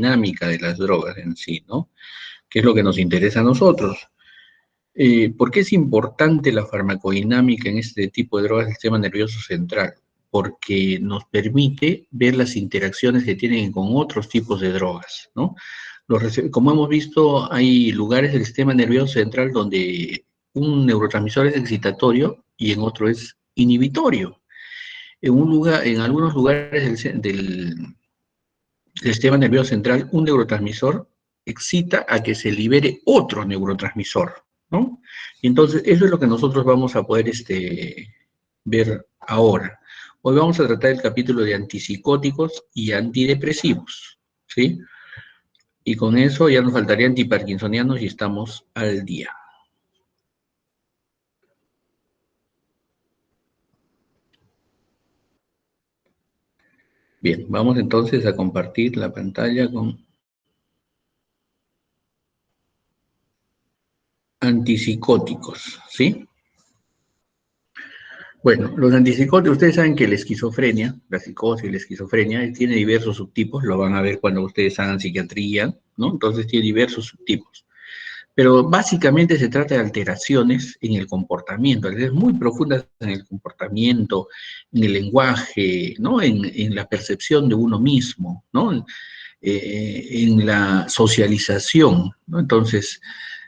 farmacodinámica de las drogas en sí, ¿no? Que es lo que nos interesa a nosotros. ¿Por qué es importante la farmacodinámica en este tipo de drogas del sistema nervioso central? Porque nos permite ver las interacciones que tienen con otros tipos de drogas, ¿no? Como hemos visto, hay lugares del sistema nervioso central donde un neurotransmisor es excitatorio y en otro es inhibitorio. En algunos lugares del sistema nervioso central, un neurotransmisor excita a que se libere otro neurotransmisor, ¿no? Y entonces, eso es lo que nosotros vamos a poder ver ahora. Hoy vamos a tratar el capítulo de antipsicóticos y antidepresivos, ¿sí? Y con eso ya nos faltaría antiparkinsonianos y estamos al día. Bien, vamos entonces a compartir la pantalla con antipsicóticos, ¿sí? Bueno, los antipsicóticos, ustedes saben que la esquizofrenia, la psicosis y la esquizofrenia, tiene diversos subtipos, lo van a ver cuando ustedes hagan psiquiatría, ¿no? Entonces tiene diversos subtipos. Pero básicamente se trata de alteraciones en el comportamiento, alteraciones muy profundas en el comportamiento, en el lenguaje, ¿no? En la percepción de uno mismo, ¿no? En la socialización, ¿no? Entonces,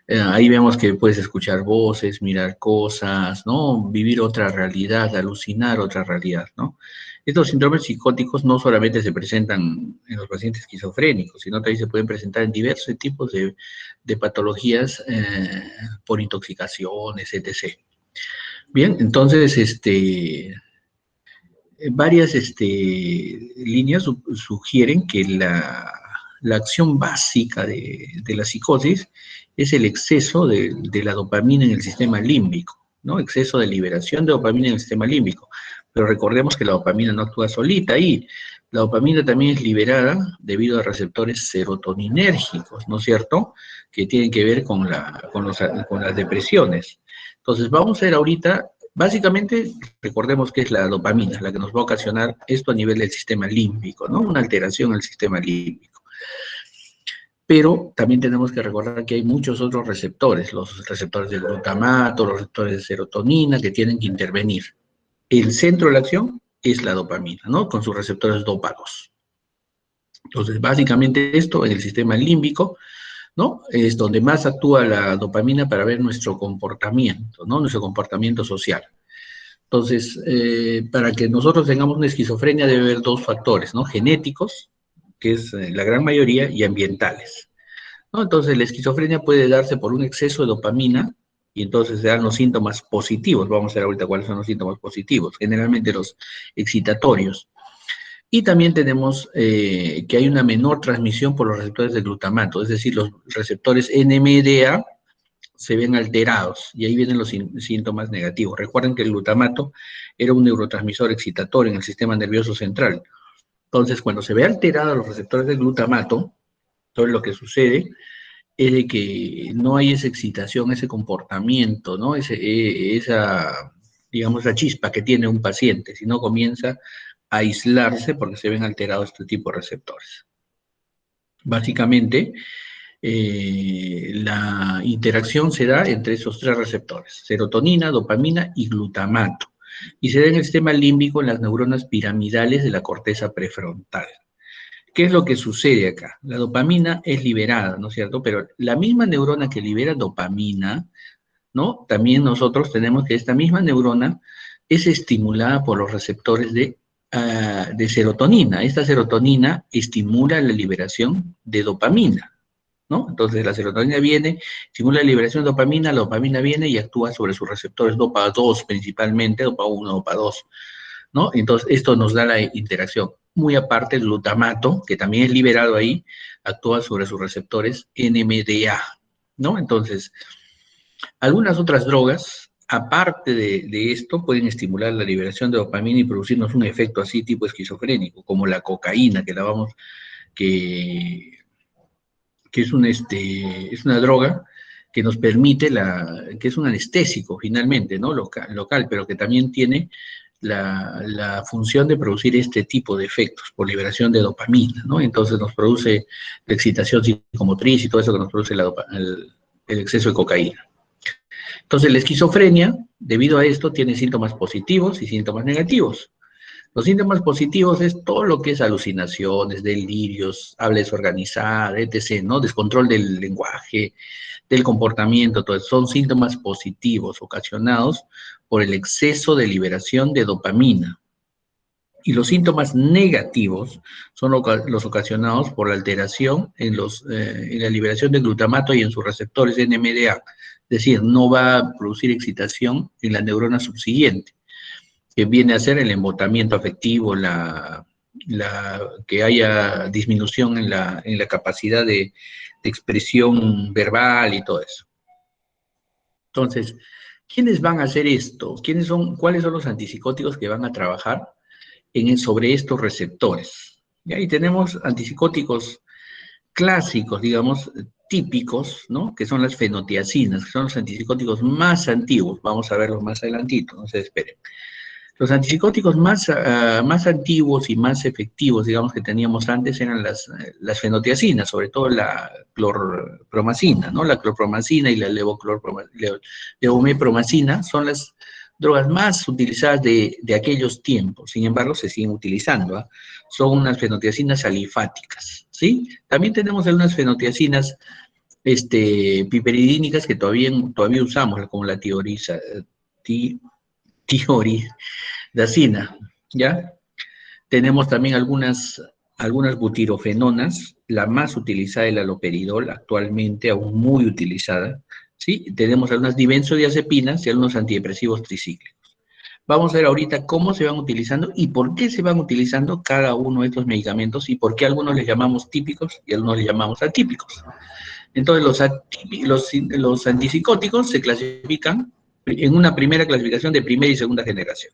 ahí vemos que puedes escuchar voces, mirar cosas, ¿no? Vivir otra realidad, alucinar otra realidad, ¿no? Estos síndromes psicóticos no solamente se presentan en los pacientes esquizofrénicos, sino también se pueden presentar en diversos tipos de patologías por intoxicaciones, etc. Bien, entonces, varias líneas sugieren que la acción básica de la psicosis es el exceso de la dopamina en el sistema límbico, ¿no? Exceso de liberación de dopamina en el sistema límbico. Pero recordemos que la dopamina no actúa solita ahí. La dopamina también es liberada debido a receptores serotoninérgicos, ¿no es cierto? Que tienen que ver con las depresiones. Entonces, vamos a ver ahorita, básicamente, recordemos que es la dopamina la que nos va a ocasionar esto a nivel del sistema límbico, ¿no? Una alteración en el sistema límbico. Pero también tenemos que recordar que hay muchos otros receptores, los receptores del glutamato, los receptores de serotonina, que tienen que intervenir. El centro de la acción es la dopamina, ¿no? Con sus receptores dópalos. Entonces, básicamente esto en el sistema límbico, ¿no? Es donde más actúa la dopamina para ver nuestro comportamiento, ¿no? Nuestro comportamiento social. Entonces, para que nosotros tengamos una esquizofrenia debe haber dos factores, ¿no? Genéticos, que es la gran mayoría, y ambientales, ¿no? Entonces, la esquizofrenia puede darse por un exceso de dopamina y entonces se dan los síntomas positivos. Vamos a ver ahorita cuáles son los síntomas positivos, generalmente los excitatorios. Y también tenemos que hay una menor transmisión por los receptores de glutamato, es decir, los receptores NMDA se ven alterados y ahí vienen los síntomas negativos. Recuerden que el glutamato era un neurotransmisor excitatorio en el sistema nervioso central. Entonces, cuando se ve alterados los receptores del glutamato, todo lo que sucede es de que no hay esa excitación, ese comportamiento, ¿no? Digamos, la chispa que tiene un paciente, sino comienza a aislarse porque se ven alterados este tipo de receptores. Básicamente, la interacción se da entre esos tres receptores, serotonina, dopamina y glutamato, y se da en el sistema límbico en las neuronas piramidales de la corteza prefrontal. ¿Qué es lo que sucede acá? La dopamina es liberada, ¿no es cierto? Pero la misma neurona que libera dopamina, ¿no? También nosotros tenemos que esta misma neurona es estimulada por los receptores de serotonina. Esta serotonina estimula la liberación de dopamina, ¿no? Entonces la serotonina viene, estimula la liberación de dopamina, la dopamina viene y actúa sobre sus receptores DOPA2 principalmente, DOPA1, DOPA2, ¿no? Entonces esto nos da la interacción. Muy aparte, el glutamato, que también es liberado ahí, actúa sobre sus receptores NMDA, ¿no? Entonces, algunas otras drogas, aparte de esto, pueden estimular la liberación de dopamina y producirnos un efecto así tipo esquizofrénico, como la cocaína, que es una droga que nos permite que es un anestésico finalmente, ¿no? Local, pero que también tiene la función de producir este tipo de efectos por liberación de dopamina, ¿no? Entonces nos produce la excitación psicomotriz y todo eso que nos produce el exceso de cocaína. Entonces la esquizofrenia, debido a esto, tiene síntomas positivos y síntomas negativos. Los síntomas positivos es todo lo que es alucinaciones, delirios, habla desorganizada, etc., ¿no? Descontrol del lenguaje, del comportamiento, todo eso. Son síntomas positivos ocasionados por el exceso de liberación de dopamina. Y los síntomas negativos son los ocasionados por la alteración en la liberación de glutamato y en sus receptores NMDA. Es decir, no va a producir excitación en la neurona subsiguiente, que viene a ser el embotamiento afectivo, que haya disminución en la capacidad de expresión verbal y todo eso. Entonces, ¿quiénes van a hacer esto? ¿Cuáles son los antipsicóticos que van a trabajar sobre estos receptores? Y ahí tenemos antipsicóticos clásicos, digamos, típicos, ¿no? Que son las fenotiacinas, que son los antipsicóticos más antiguos. Vamos a verlos más adelantito, no se esperen. Los antipsicóticos más antiguos y más efectivos, digamos, que teníamos antes eran las fenotiacinas, sobre todo la clorpromacina, ¿no? La clorpromacina y la levomepromacina son las drogas más utilizadas de aquellos tiempos. Sin embargo, se siguen utilizando, ¿eh? Son unas fenotiacinas alifáticas, ¿sí? También tenemos algunas fenotiacinas piperidínicas que todavía usamos, como la tiroridacina, ¿ya? Tenemos también algunas butirofenonas, la más utilizada es el haloperidol, actualmente aún muy utilizada, ¿sí? Tenemos algunas dibenzodiazepinas y algunos antidepresivos tricíclicos. Vamos a ver ahorita cómo se van utilizando y por qué se van utilizando cada uno de estos medicamentos y por qué algunos les llamamos típicos y algunos les llamamos atípicos. Entonces, los antipsicóticos se clasifican en una primera clasificación de primera y segunda generación.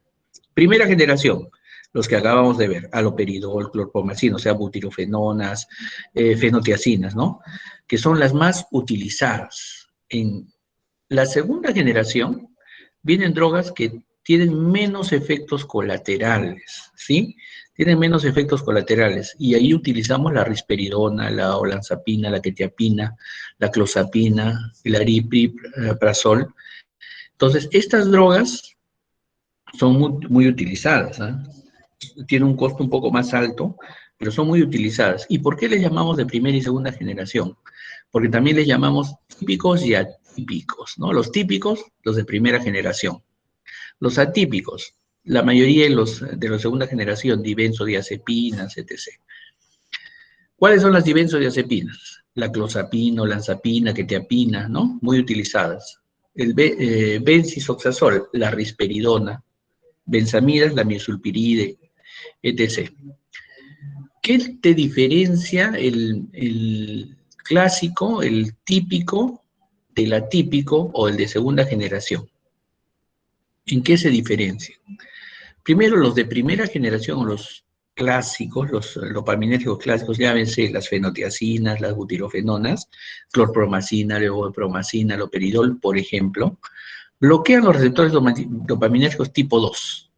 Primera generación, los que acabamos de ver, haloperidol, clorpromacina, o sea, butirofenonas, fenotiacinas, ¿no? Que son las más utilizadas. En la segunda generación vienen drogas que tienen menos efectos colaterales, ¿sí? Tienen menos efectos colaterales y ahí utilizamos la risperidona, la olanzapina, la quetiapina, la clozapina, el aripiprazol. Entonces, estas drogas son muy utilizadas, ¿eh? Tienen un costo un poco más alto, pero son muy utilizadas. ¿Y por qué les llamamos de primera y segunda generación? Porque también les llamamos típicos y atípicos, ¿no? Los típicos, los de primera generación. Los atípicos, la mayoría de la segunda generación, dibenzodiazepinas, etc. ¿Cuáles son las dibenzodiazepinas? La clozapina, olanzapina, quetiapina, ¿no? Muy utilizadas. El bencisoxazol, la risperidona, benzamidas, la misulpiride, etc. ¿Qué te diferencia el clásico, el típico, del atípico o el de segunda generación? ¿En qué se diferencia? Primero, los de primera generación o los clásicos, los dopaminérgicos clásicos, llámense las fenotiacinas, las butirofenonas, clorpromacina, levopromacina, loperidol, por ejemplo, bloquean los receptores dopaminérgicos tipo 2.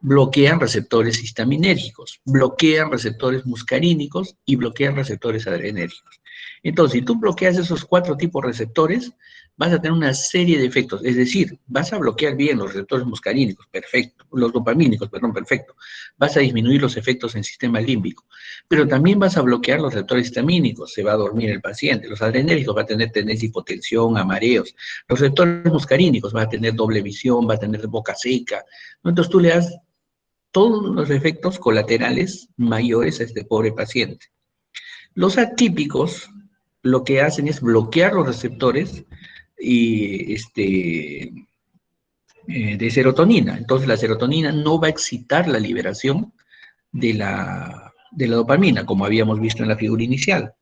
Bloquean receptores histaminérgicos, bloquean receptores muscarínicos y bloquean receptores adrenérgicos. Entonces, si tú bloqueas esos 4 tipos de receptores, vas a tener una serie de efectos, es decir, vas a bloquear bien los receptores muscarínicos, perfecto, los dopamínicos, perdón, perfecto, vas a disminuir los efectos en el sistema límbico, pero también vas a bloquear los receptores histamínicos, se va a dormir el paciente, los adrenérgicos va a tener tendencia a hipotensión, a mareos, los receptores muscarínicos va a tener doble visión, va a tener boca seca, ¿no? Entonces tú le das todos los efectos colaterales mayores a este pobre paciente. Los atípicos lo que hacen es bloquear los receptores y, de serotonina. Entonces la serotonina no va a excitar la liberación de la dopamina, como habíamos visto en la figura inicial.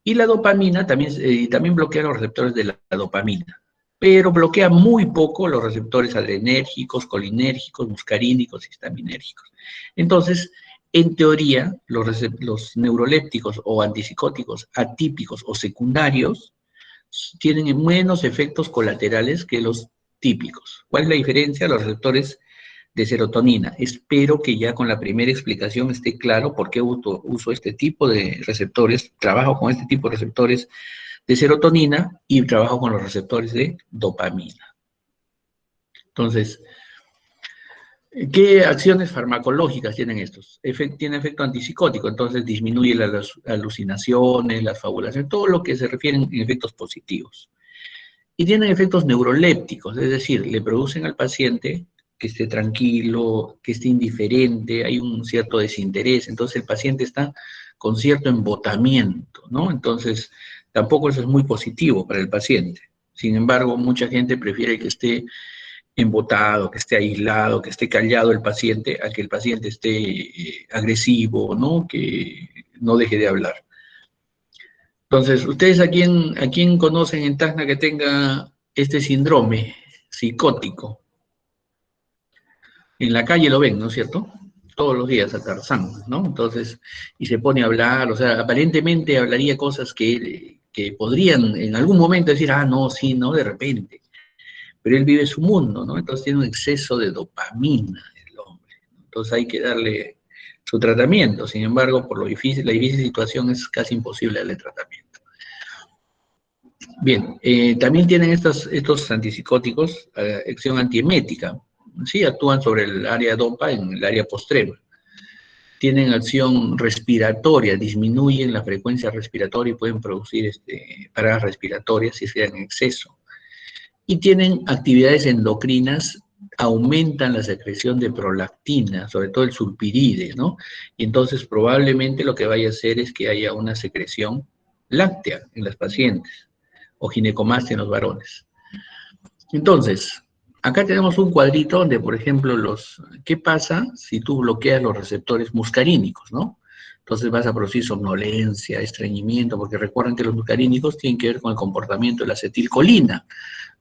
Y la dopamina también bloquea los receptores de la dopamina, pero bloquea muy poco los receptores adrenérgicos, colinérgicos, muscarínicos y histaminérgicos. Entonces, en teoría, los neurolépticos o antipsicóticos atípicos o secundarios tienen menos efectos colaterales que los típicos. ¿Cuál es la diferencia? Los receptores de serotonina. Espero que ya con la primera explicación esté claro por qué uso este tipo de receptores, trabajo con este tipo de receptores de serotonina y trabajo con los receptores de dopamina. Entonces, ¿qué acciones farmacológicas tienen estos? Tiene efecto antipsicótico, entonces disminuye las alucinaciones, las fabulaciones, todo lo que se refiere a efectos positivos. Y tienen efectos neurolépticos, es decir, le producen al paciente que esté tranquilo, que esté indiferente, hay un cierto desinterés, entonces el paciente está con cierto embotamiento, ¿no? Entonces, tampoco eso es muy positivo para el paciente. Sin embargo, mucha gente prefiere que esté embotado, que esté aislado, que esté callado el paciente, a que el paciente esté agresivo, ¿no? Que no deje de hablar. Entonces, ¿ustedes a quién conocen en Tacna que tenga este síndrome psicótico? En la calle lo ven, ¿no es cierto? Todos los días a Tarzán, ¿no? Entonces, y se pone a hablar, o sea, aparentemente hablaría cosas que podrían en algún momento decir, ah, no, sí, no, de repente. Pero él vive su mundo, ¿no? Entonces tiene un exceso de dopamina el hombre. Entonces hay que darle su tratamiento. Sin embargo, por lo difícil, la difícil situación es casi imposible darle tratamiento. Bien, también tienen estos antipsicóticos acción antiemética. Sí, actúan sobre el área dopa en el área postrema. Tienen acción respiratoria, disminuyen la frecuencia respiratoria y pueden producir paradas respiratorias si se dan en exceso. Y tienen actividades endocrinas, aumentan la secreción de prolactina, sobre todo el sulpiride, ¿no? Y entonces probablemente lo que vaya a hacer es que haya una secreción láctea en las pacientes o ginecomastia en los varones. Entonces, acá tenemos un cuadrito donde, por ejemplo, ¿qué pasa si tú bloqueas los receptores muscarínicos, ¿no? Entonces vas a producir somnolencia, estreñimiento, porque recuerden que los muscarínicos tienen que ver con el comportamiento de la acetilcolina,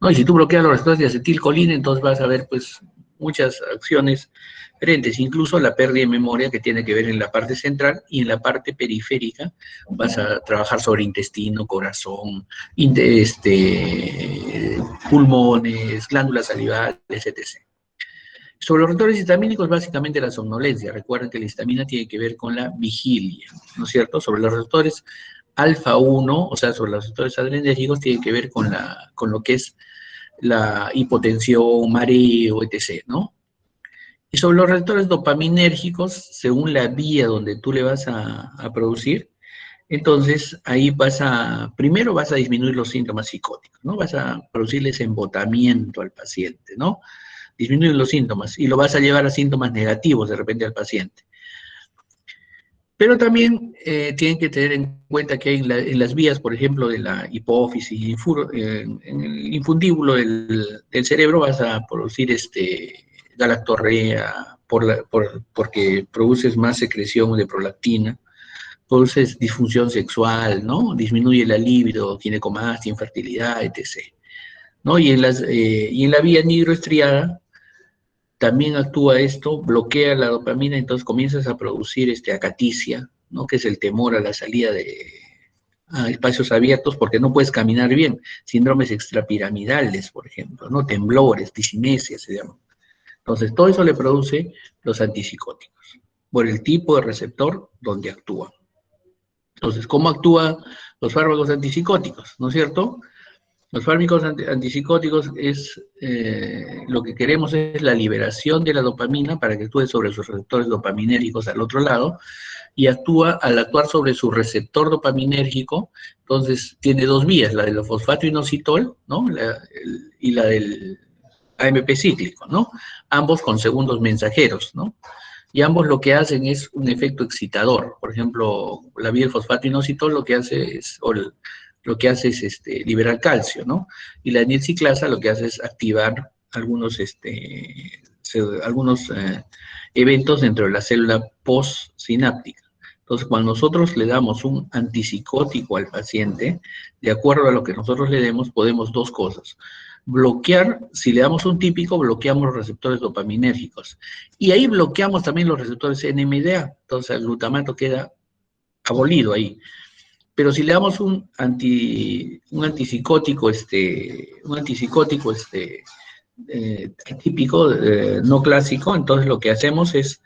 ¿no? Y si tú bloqueas los receptores de acetilcolina, entonces vas a ver, pues, muchas acciones diferentes, incluso la pérdida de memoria que tiene que ver en la parte central y en la parte periférica vas a trabajar sobre intestino, corazón, pulmones, glándulas salivales, etc. Sobre los receptores histamínicos, básicamente la somnolencia. Recuerden que la histamina tiene que ver con la vigilia, ¿no es cierto? Sobre los receptores alfa 1, o sea, sobre los receptores adrenérgicos, tiene que ver con lo que es la hipotensión, mareo, etc., ¿no? Y sobre los receptores dopaminérgicos, según la vía donde tú le vas a producir, entonces ahí primero vas a disminuir los síntomas psicóticos, ¿no? Vas a producirles embotamiento al paciente, ¿no? Disminuir los síntomas y lo vas a llevar a síntomas negativos de repente al paciente. Pero también tienen que tener en cuenta que hay en las vías, por ejemplo, de la hipófisis, en el infundíbulo del cerebro vas a producir galactorrea porque produces más secreción de prolactina, produces disfunción sexual, ¿no? Disminuye la libido, ginecomastia, infertilidad, etc., ¿no? Y en la vía nigroestriada también actúa esto, bloquea la dopamina, entonces comienzas a producir acaticia, ¿no? Que es el temor a la salida a espacios abiertos porque no puedes caminar bien, síndromes extrapiramidales, por ejemplo, ¿no? Temblores, disinesia se llama. Entonces, todo eso le produce los antipsicóticos, por el tipo de receptor donde actúan. Entonces, ¿cómo actúan los fármacos antipsicóticos? ¿No es cierto? Los fármacos antipsicóticos lo que queremos es la liberación de la dopamina para que actúe sobre sus receptores dopaminérgicos al otro lado y al actuar sobre su receptor dopaminérgico, entonces tiene dos vías, la del fosfato inositol, ¿no? Y la del AMP cíclico, ¿no? Ambos con segundos mensajeros, ¿no? Y ambos lo que hacen es un efecto excitador. Por ejemplo, la vía del fosfato inositol lo que hace es liberar calcio, ¿no? Y la nilciclasa lo que hace es activar algunos eventos dentro de la célula postsináptica. Entonces, cuando nosotros le damos un antipsicótico al paciente, de acuerdo a lo que nosotros le demos, podemos dos cosas. Bloquear, si le damos un típico, bloqueamos los receptores dopaminérgicos. Y ahí bloqueamos también los receptores NMDA. Entonces, el glutamato queda abolido ahí. Pero si le damos un antipsicótico típico, no clásico, entonces lo que hacemos es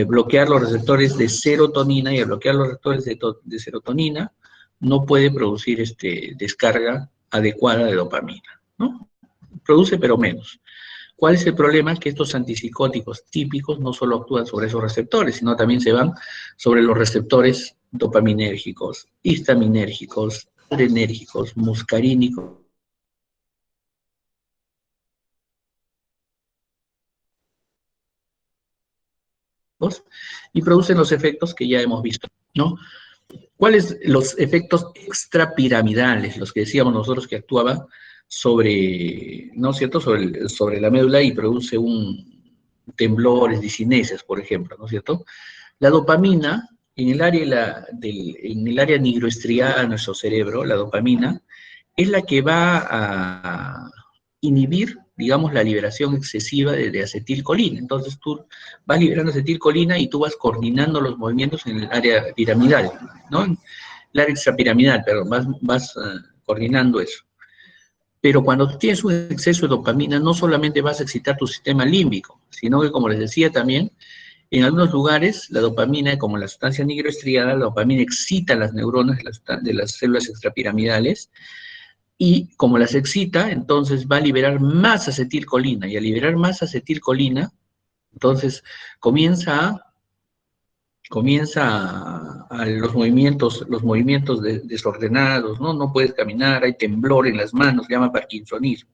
bloquear los receptores de serotonina, y al bloquear los receptores de serotonina no puede producir descarga adecuada de dopamina, ¿no? Produce pero menos. ¿Cuál es el problema? Que estos antipsicóticos típicos no solo actúan sobre esos receptores, sino también se van sobre los receptores dopaminérgicos, histaminérgicos, adrenérgicos, muscarínicos, y producen los efectos que ya hemos visto, ¿no? ¿Cuáles los efectos extrapiramidales, los que decíamos nosotros que actuaban sobre, ¿no es cierto?, sobre la médula y produce un temblores, discinesias, por ejemplo, ¿no es cierto? La dopamina, en el área nigroestriada de nuestro cerebro, la dopamina es la que va a inhibir, digamos, la liberación excesiva de acetilcolina. Entonces tú vas liberando acetilcolina y tú vas coordinando los movimientos en el área piramidal, ¿no? En el área extrapiramidal, pero vas coordinando eso. Pero cuando tú tienes un exceso de dopamina, no solamente vas a excitar tu sistema límbico, sino que, como les decía también, en algunos lugares, la dopamina, como la sustancia nigroestriada, la dopamina excita las neuronas de las células extrapiramidales, y como las excita, entonces va a liberar más acetilcolina, y al liberar más acetilcolina, entonces comienza a los movimientos desordenados, ¿no? No puedes caminar, hay temblor en las manos, se llama parkinsonismo.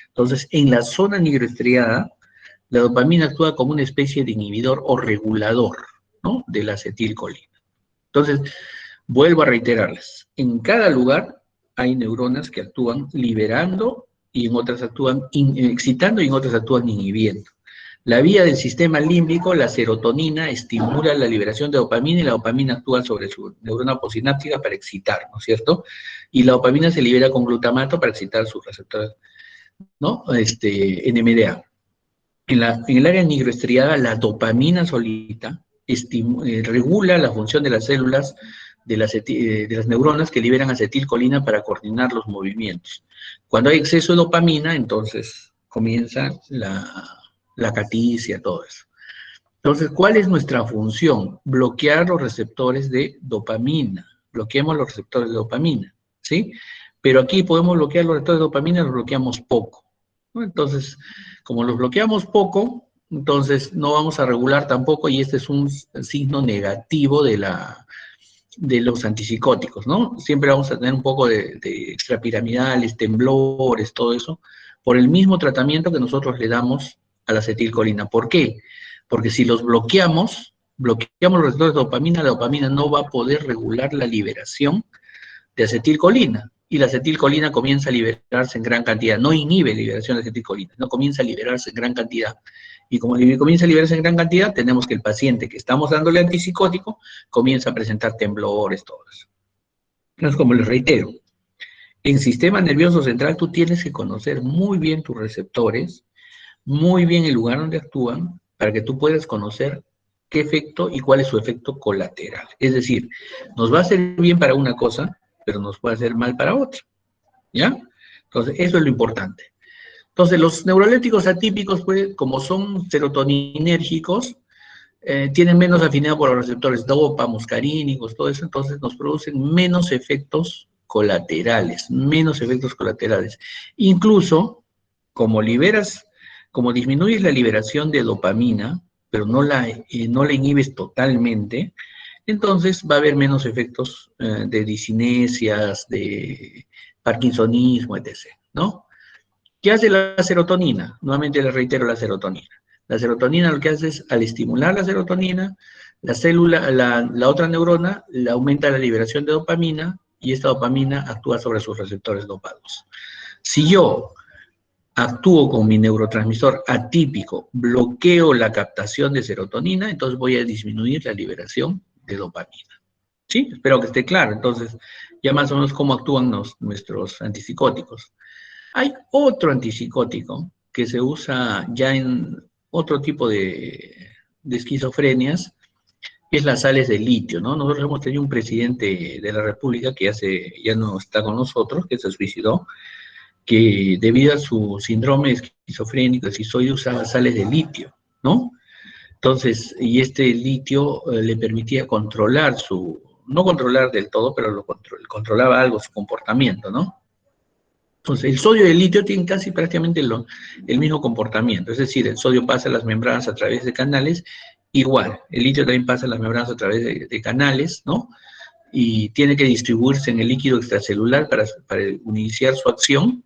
Entonces, en la zona nigroestriada, la dopamina actúa como una especie de inhibidor o regulador, ¿no?, de la acetilcolina. Entonces, vuelvo a reiterarles, en cada lugar hay neuronas que actúan liberando y en otras actúan excitando y en otras actúan inhibiendo. La vía del sistema límbico, la serotonina, estimula la liberación de dopamina y la dopamina actúa sobre su neurona postsináptica para excitar, ¿no es cierto? Y la dopamina se libera con glutamato para excitar sus receptores, ¿no? NMDA. En el área nigroestriada, la dopamina solita regula la función de las células de las neuronas que liberan acetilcolina para coordinar los movimientos. Cuando hay exceso de dopamina, entonces comienza la caticia, todo eso. Entonces, ¿cuál es nuestra función? Bloquear los receptores de dopamina. Bloqueemos los receptores de dopamina, ¿sí? Pero aquí podemos bloquear los receptores de dopamina, los bloqueamos poco, ¿no? Entonces, como los bloqueamos poco, entonces no vamos a regular tampoco, y este es un signo negativo de los antipsicóticos, ¿no? Siempre vamos a tener un poco de extrapiramidales, temblores, todo eso, por el mismo tratamiento que nosotros le damos a la acetilcolina. ¿Por qué? Porque si los bloqueamos los receptores de dopamina, la dopamina no va a poder regular la liberación de acetilcolina, y la acetilcolina comienza a liberarse en gran cantidad, no inhibe la liberación de acetilcolina, no comienza a liberarse en gran cantidad. Y como comienza a liberarse en gran cantidad, tenemos que el paciente que estamos dándole antipsicótico comienza a presentar temblores, todo eso. Entonces, como les reitero, en sistema nervioso central tú tienes que conocer muy bien tus receptores, muy bien el lugar donde actúan, para que tú puedas conocer qué efecto y cuál es su efecto colateral. Es decir, nos va a hacer bien para una cosa, pero nos puede hacer mal para otra, ¿ya? Entonces, eso es lo importante. Entonces, los neurolépticos atípicos, pues, como son serotoninérgicos, tienen menos afinidad por los receptores dopa, muscarínicos, todo eso, entonces nos producen menos efectos colaterales, menos efectos colaterales. Incluso, como como disminuyes la liberación de dopamina, pero no la inhibes totalmente, entonces va a haber menos efectos de discinesias, de parkinsonismo, etc., ¿no? ¿Qué hace la serotonina? Nuevamente les reitero la serotonina. La serotonina lo que hace es, al estimular la serotonina, la otra neurona, le aumenta la liberación de dopamina, y esta dopamina actúa sobre sus receptores dopados. Si yo actúo con mi neurotransmisor atípico, bloqueo la captación de serotonina, entonces voy a disminuir la liberación de dopamina. ¿Sí? Espero que esté claro. Entonces, ya más o menos cómo actúan nuestros antipsicóticos. Hay otro antipsicótico que se usa ya en otro tipo de esquizofrenias, que es las sales de litio, ¿no? Nosotros hemos tenido un presidente de la República que ya no está con nosotros, que se suicidó, que debido a su síndrome esquizofrénico, esquizoide, usaba sales de litio, ¿no? Entonces, y este litio le permitía controlar no controlar del todo, pero controlaba algo su comportamiento, ¿no? Entonces, el sodio y el litio tienen casi prácticamente el mismo comportamiento, es decir, el sodio pasa las membranas a través de canales, igual, el litio también pasa las membranas a través de canales, ¿no? Y tiene que distribuirse en el líquido extracelular para iniciar su acción,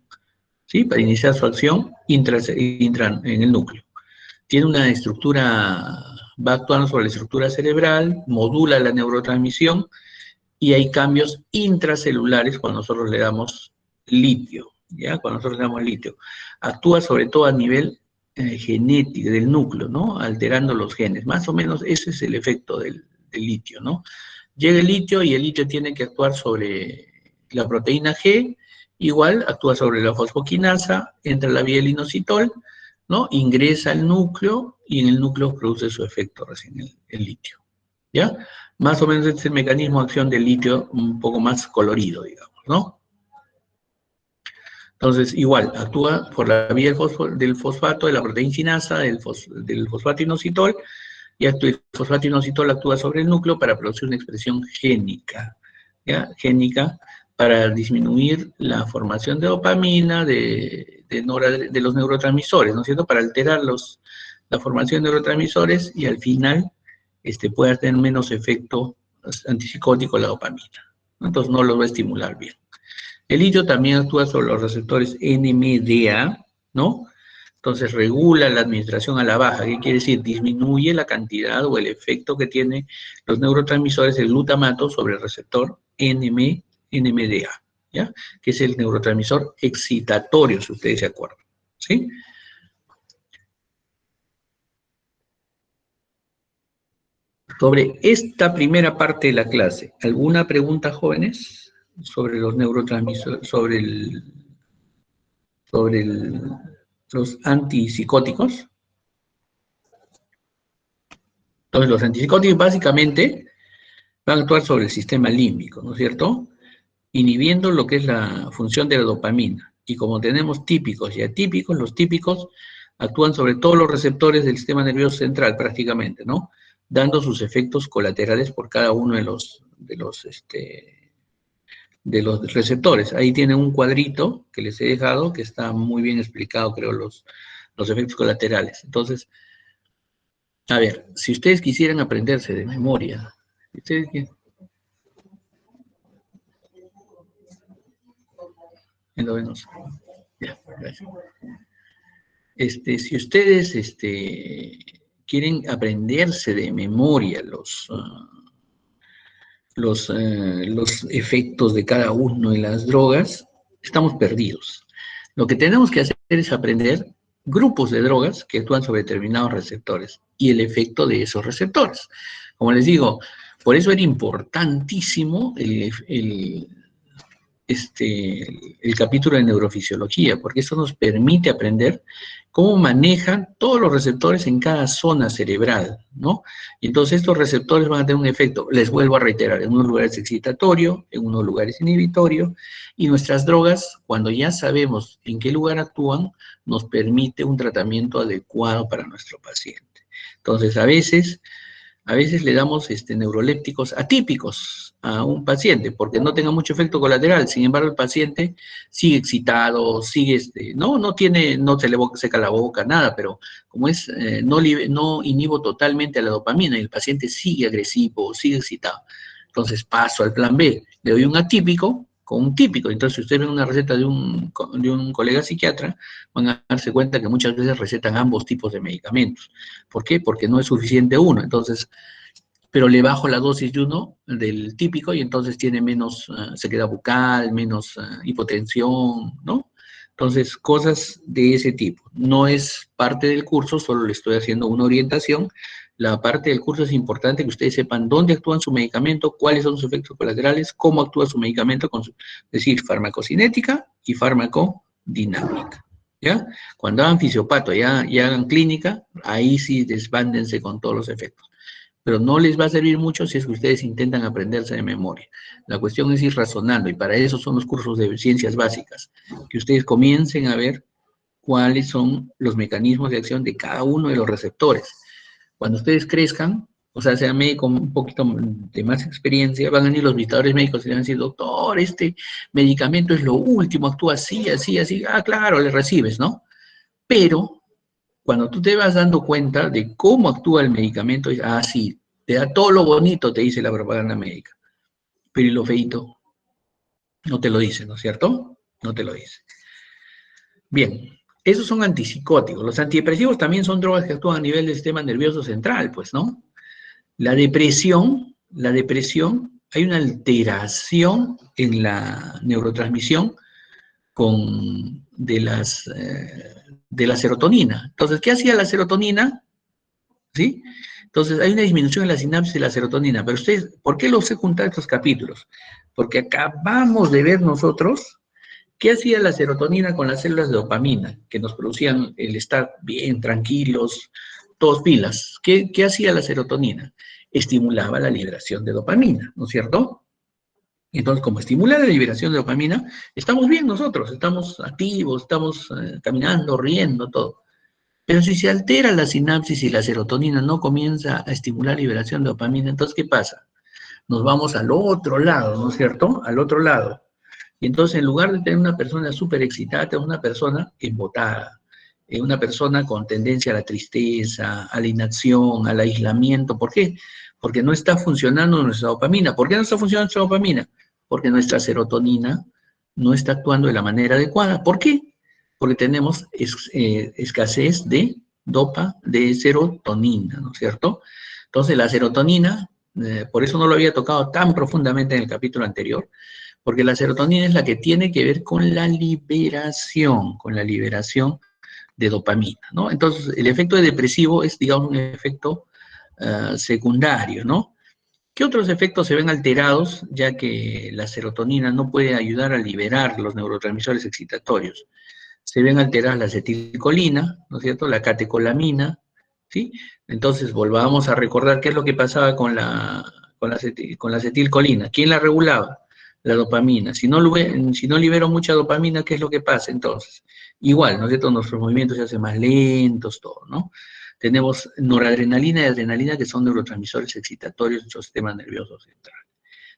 ¿sí? Para iniciar su acción en el núcleo. Tiene una estructura, va actuando sobre la estructura cerebral, modula la neurotransmisión y hay cambios intracelulares cuando nosotros le damos litio, ¿ya? Cuando nosotros le damos litio. Actúa sobre todo a nivel genético del núcleo, ¿no? Alterando los genes. Más o menos ese es el efecto del litio, ¿no? Llega el litio y el litio tiene que actuar sobre la proteína G, igual actúa sobre la fosfoquinasa, entra la vía del inositol, ¿no? Ingresa al núcleo y en el núcleo produce su efecto recién el litio, ¿ya? Más o menos este es el mecanismo de acción del litio un poco más colorido, digamos, ¿no? Entonces, igual, actúa por la vía del fosfato, de la proteína quinasa, del fosfato inositol, y el fosfato inositol actúa sobre el núcleo para producir una expresión génica, ¿ya? Génica para disminuir la formación de dopamina, de los neurotransmisores, ¿no es cierto? Para alterar la formación de neurotransmisores y al final pueda tener menos efecto antipsicótico la dopamina, ¿no? Entonces no lo va a estimular bien. El litio también actúa sobre los receptores NMDA, ¿no? Entonces regula la administración a la baja. ¿Qué quiere decir? Disminuye la cantidad o el efecto que tiene los neurotransmisores del glutamato sobre el receptor NMDA, ¿ya? Que es el neurotransmisor excitatorio, si ustedes se acuerdan, ¿sí? Sobre esta primera parte de la clase, ¿alguna pregunta, jóvenes? Sobre los neurotransmisores, sobre los antipsicóticos. Entonces, los antipsicóticos básicamente van a actuar sobre el sistema límbico, ¿no es cierto? Inhibiendo lo que es la función de la dopamina. Y como tenemos típicos y atípicos, los típicos actúan sobre todos los receptores del sistema nervioso central prácticamente, ¿no? Dando sus efectos colaterales por cada uno de los receptores. Ahí tienen un cuadrito que les he dejado que está muy bien explicado, creo, los efectos colaterales. Entonces, a ver, si ustedes quisieran aprenderse de memoria, ustedes, en lo menos, ya, gracias. Si ustedes quieren aprenderse de memoria los efectos de cada uno de las drogas, estamos perdidos. Lo que tenemos que hacer es aprender grupos de drogas que actúan sobre determinados receptores y el efecto de esos receptores. Como les digo, por eso era importantísimo el capítulo de neurofisiología, porque eso nos permite aprender cómo manejan todos los receptores en cada zona cerebral, ¿no? Y entonces estos receptores van a tener un efecto, les vuelvo a reiterar, en unos lugares excitatorio, en unos lugares inhibitorio, y nuestras drogas, cuando ya sabemos en qué lugar actúan, nos permite un tratamiento adecuado para nuestro paciente. Entonces, a veces le damos neurolépticos atípicos a un paciente porque no tenga mucho efecto colateral. Sin embargo, el paciente sigue excitado, sigue, no se le seca la boca, nada, pero como no inhibo totalmente a la dopamina y el paciente sigue agresivo, sigue excitado. Entonces paso al plan B, le doy un atípico con un típico. Entonces, si usted ve una receta de un colega psiquiatra, van a darse cuenta que muchas veces recetan ambos tipos de medicamentos. ¿Por qué? Porque no es suficiente uno. Entonces, pero le bajo la dosis de uno, del típico, y entonces tiene menos sequedad bucal, menos hipotensión, ¿no? Entonces, cosas de ese tipo. No es parte del curso, solo le estoy haciendo una orientación. La parte del curso es importante que ustedes sepan dónde actúan su medicamento, cuáles son sus efectos colaterales, cómo actúa su medicamento, es decir, farmacocinética y farmacodinámica. ¿Ya? Cuando hagan fisiopato y hagan clínica, ahí sí desbándense con todos los efectos. pero no les va a servir mucho si es que ustedes intentan aprenderse de memoria. La cuestión es ir razonando, y para eso son los cursos de ciencias básicas, que ustedes comiencen a ver cuáles son los mecanismos de acción de cada uno de los receptores. Cuando ustedes crezcan, o sea, sean médicos un poquito de más experiencia, van a venir los visitadores médicos y le van a decir, doctor, este medicamento es lo último, actúa así, así, así. Ah, claro, le recibes, ¿no? Pero cuando tú te vas dando cuenta de cómo actúa el medicamento, ah, sí, te da todo lo bonito, te dice la propaganda médica, pero y lo feito, no te lo dice, ¿no es cierto? No te lo dice. Bien, esos son antipsicóticos. Los antidepresivos también son drogas que actúan a nivel del sistema nervioso central, pues, ¿no? La depresión, hay una alteración en la neurotransmisión de la serotonina. Entonces, ¿qué hacía la serotonina? ¿Sí? Entonces, hay una disminución en la sinapsis de la serotonina. Pero ustedes, ¿por qué los he juntado estos capítulos? Porque acabamos de ver nosotros qué hacía la serotonina con las células de dopamina, que nos producían el estar bien, tranquilos, todos pilas. ¿Qué hacía la serotonina? Estimulaba la liberación de dopamina, ¿no es cierto? Entonces, como estimula la liberación de dopamina, estamos bien nosotros, estamos activos, estamos caminando, riendo, todo. Pero si se altera la sinapsis y la serotonina no comienza a estimular liberación de dopamina, entonces, ¿qué pasa? Nos vamos al otro lado, ¿no es cierto? Al otro lado. Y entonces, en lugar de tener una persona súper excitada, tenemos una persona embotada, una persona con tendencia a la tristeza, a la inacción, al aislamiento. ¿Por qué? Porque no está funcionando nuestra dopamina. ¿Por qué no está funcionando nuestra dopamina? Porque nuestra serotonina no está actuando de la manera adecuada. ¿Por qué? Porque tenemos escasez de serotonina, ¿no es cierto? Entonces, la serotonina, por eso no lo había tocado tan profundamente en el capítulo anterior, porque la serotonina es la que tiene que ver con la liberación de dopamina, ¿no? Entonces, el efecto depresivo es, digamos, un efecto secundario, ¿no? ¿Qué otros efectos se ven alterados, ya que la serotonina no puede ayudar a liberar los neurotransmisores excitatorios? Se ven alteradas la acetilcolina, ¿no es cierto? La catecolamina, ¿sí? Entonces, volvamos a recordar qué es lo que pasaba con la acetilcolina. ¿Quién la regulaba? La dopamina. Si no libero mucha dopamina, ¿qué es lo que pasa entonces? Igual, ¿no es cierto? Nuestros movimientos se hacen más lentos, todo, ¿no? Tenemos noradrenalina y adrenalina, que son neurotransmisores excitatorios de nuestro sistema nervioso central.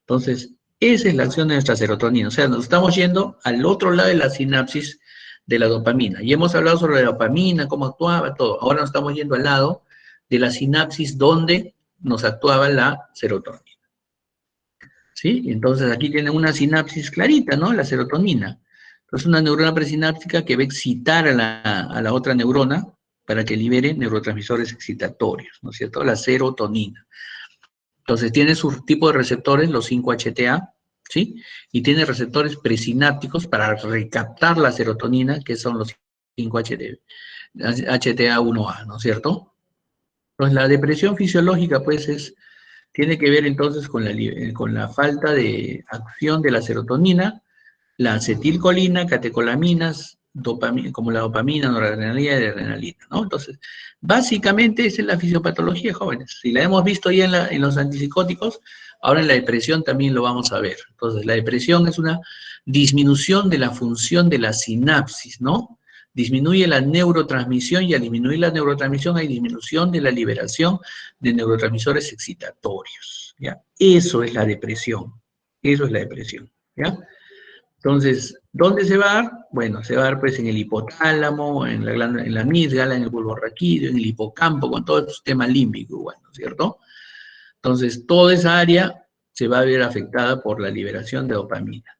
Entonces, esa es la acción de nuestra serotonina. O sea, nos estamos yendo al otro lado de la sinapsis de la dopamina. Y hemos hablado sobre la dopamina, cómo actuaba, todo. Ahora nos estamos yendo al lado de la sinapsis donde nos actuaba la serotonina. ¿Sí? Entonces aquí tienen una sinapsis clarita, ¿no? La serotonina. Entonces una neurona presináptica que va a excitar a la otra neurona para que libere neurotransmisores excitatorios, ¿no es cierto? La serotonina. Entonces tiene su tipo de receptores, los 5-HTA, ¿sí? Y tiene receptores presinápticos para recaptar la serotonina, que son los 5-HTA1A, ¿no es cierto? Entonces la depresión fisiológica, pues, tiene que ver entonces con la falta de acción de la serotonina, la acetilcolina, catecolaminas, como la dopamina, noradrenalina y adrenalina, ¿no? Entonces, básicamente esa es la fisiopatología, jóvenes. Si la hemos visto ya en los antipsicóticos, ahora en la depresión también lo vamos a ver. Entonces, la depresión es una disminución de la función de la sinapsis, ¿no? Disminuye la neurotransmisión y al disminuir la neurotransmisión hay disminución de la liberación de neurotransmisores excitatorios, ¿ya? Eso es la depresión, eso es la depresión, ¿ya? Entonces, ¿dónde se va a dar? Bueno, se va a dar pues en el hipotálamo, en la amígdala, en el bulbo raquídeo, en el hipocampo, con todo el sistema límbico igual, ¿no es cierto? Entonces, toda esa área se va a ver afectada por la liberación de dopamina.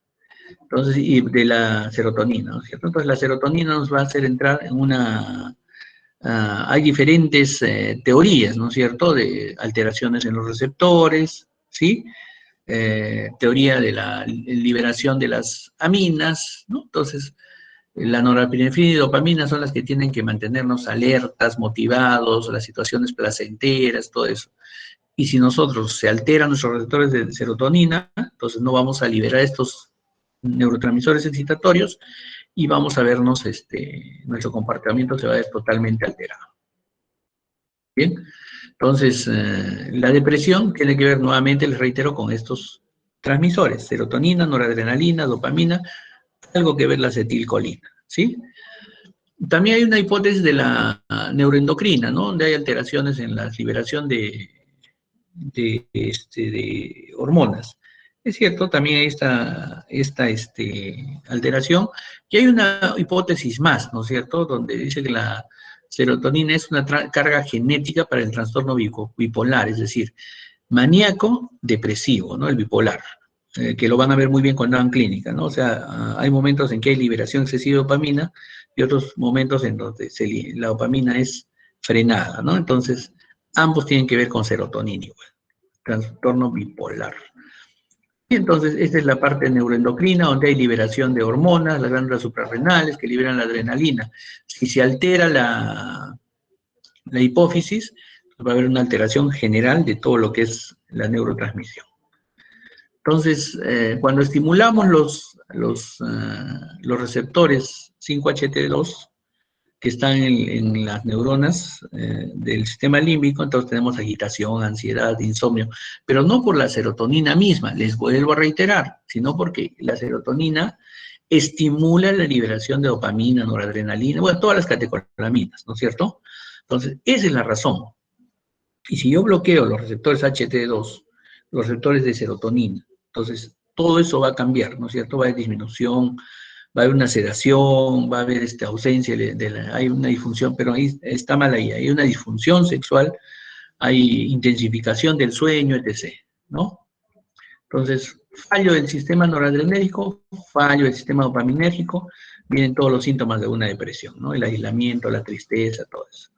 Entonces, y de la serotonina, ¿no es cierto? Entonces, la serotonina nos va a hacer entrar en hay diferentes teorías, ¿no es cierto?, de alteraciones en los receptores, ¿sí? Teoría de la liberación de las aminas, ¿no? Entonces, la norepinefrina y dopamina son las que tienen que mantenernos alertas, motivados, las situaciones placenteras, todo eso. Y si nosotros se alteran nuestros receptores de serotonina, entonces no vamos a liberar estos neurotransmisores excitatorios y vamos a vernos, nuestro comportamiento se va a ver totalmente alterado. Bien, entonces la depresión tiene que ver nuevamente, les reitero, con estos transmisores, serotonina, noradrenalina, dopamina, algo que ver la acetilcolina, ¿sí? También hay una hipótesis de la neuroendocrina, ¿no? Donde hay alteraciones en la liberación de hormonas. Es cierto, también hay esta alteración. Y hay una hipótesis más, ¿no es cierto?, donde dice que la serotonina es una carga genética para el trastorno bipolar, es decir, maníaco depresivo, ¿no? El bipolar, que lo van a ver muy bien cuando hagan clínica, ¿no? O sea, hay momentos en que hay liberación excesiva de dopamina y otros momentos en donde la dopamina es frenada, ¿no? Entonces, ambos tienen que ver con serotonina igual, trastorno bipolar. Y entonces, esta es la parte neuroendocrina, donde hay liberación de hormonas, las glándulas suprarrenales que liberan la adrenalina. Si se altera la hipófisis, va a haber una alteración general de todo lo que es la neurotransmisión. Entonces, cuando estimulamos los receptores 5-HT2 que están en las neuronas del sistema límbico, entonces tenemos agitación, ansiedad, insomnio, pero no por la serotonina misma, les vuelvo a reiterar, sino porque la serotonina estimula la liberación de dopamina, noradrenalina, bueno, todas las catecolaminas, ¿no es cierto? Entonces, esa es la razón. Y si yo bloqueo los receptores HT2, los receptores de serotonina, entonces todo eso va a cambiar, ¿no es cierto? Va a haber disminución, va a haber una sedación, va a haber ausencia, hay una disfunción, pero ahí está mal ahí, hay una disfunción sexual, hay intensificación del sueño, etc., ¿no? Entonces, fallo del sistema noradrenérgico, fallo del sistema dopaminérgico, vienen todos los síntomas de una depresión, ¿no? El aislamiento, la tristeza, todo eso.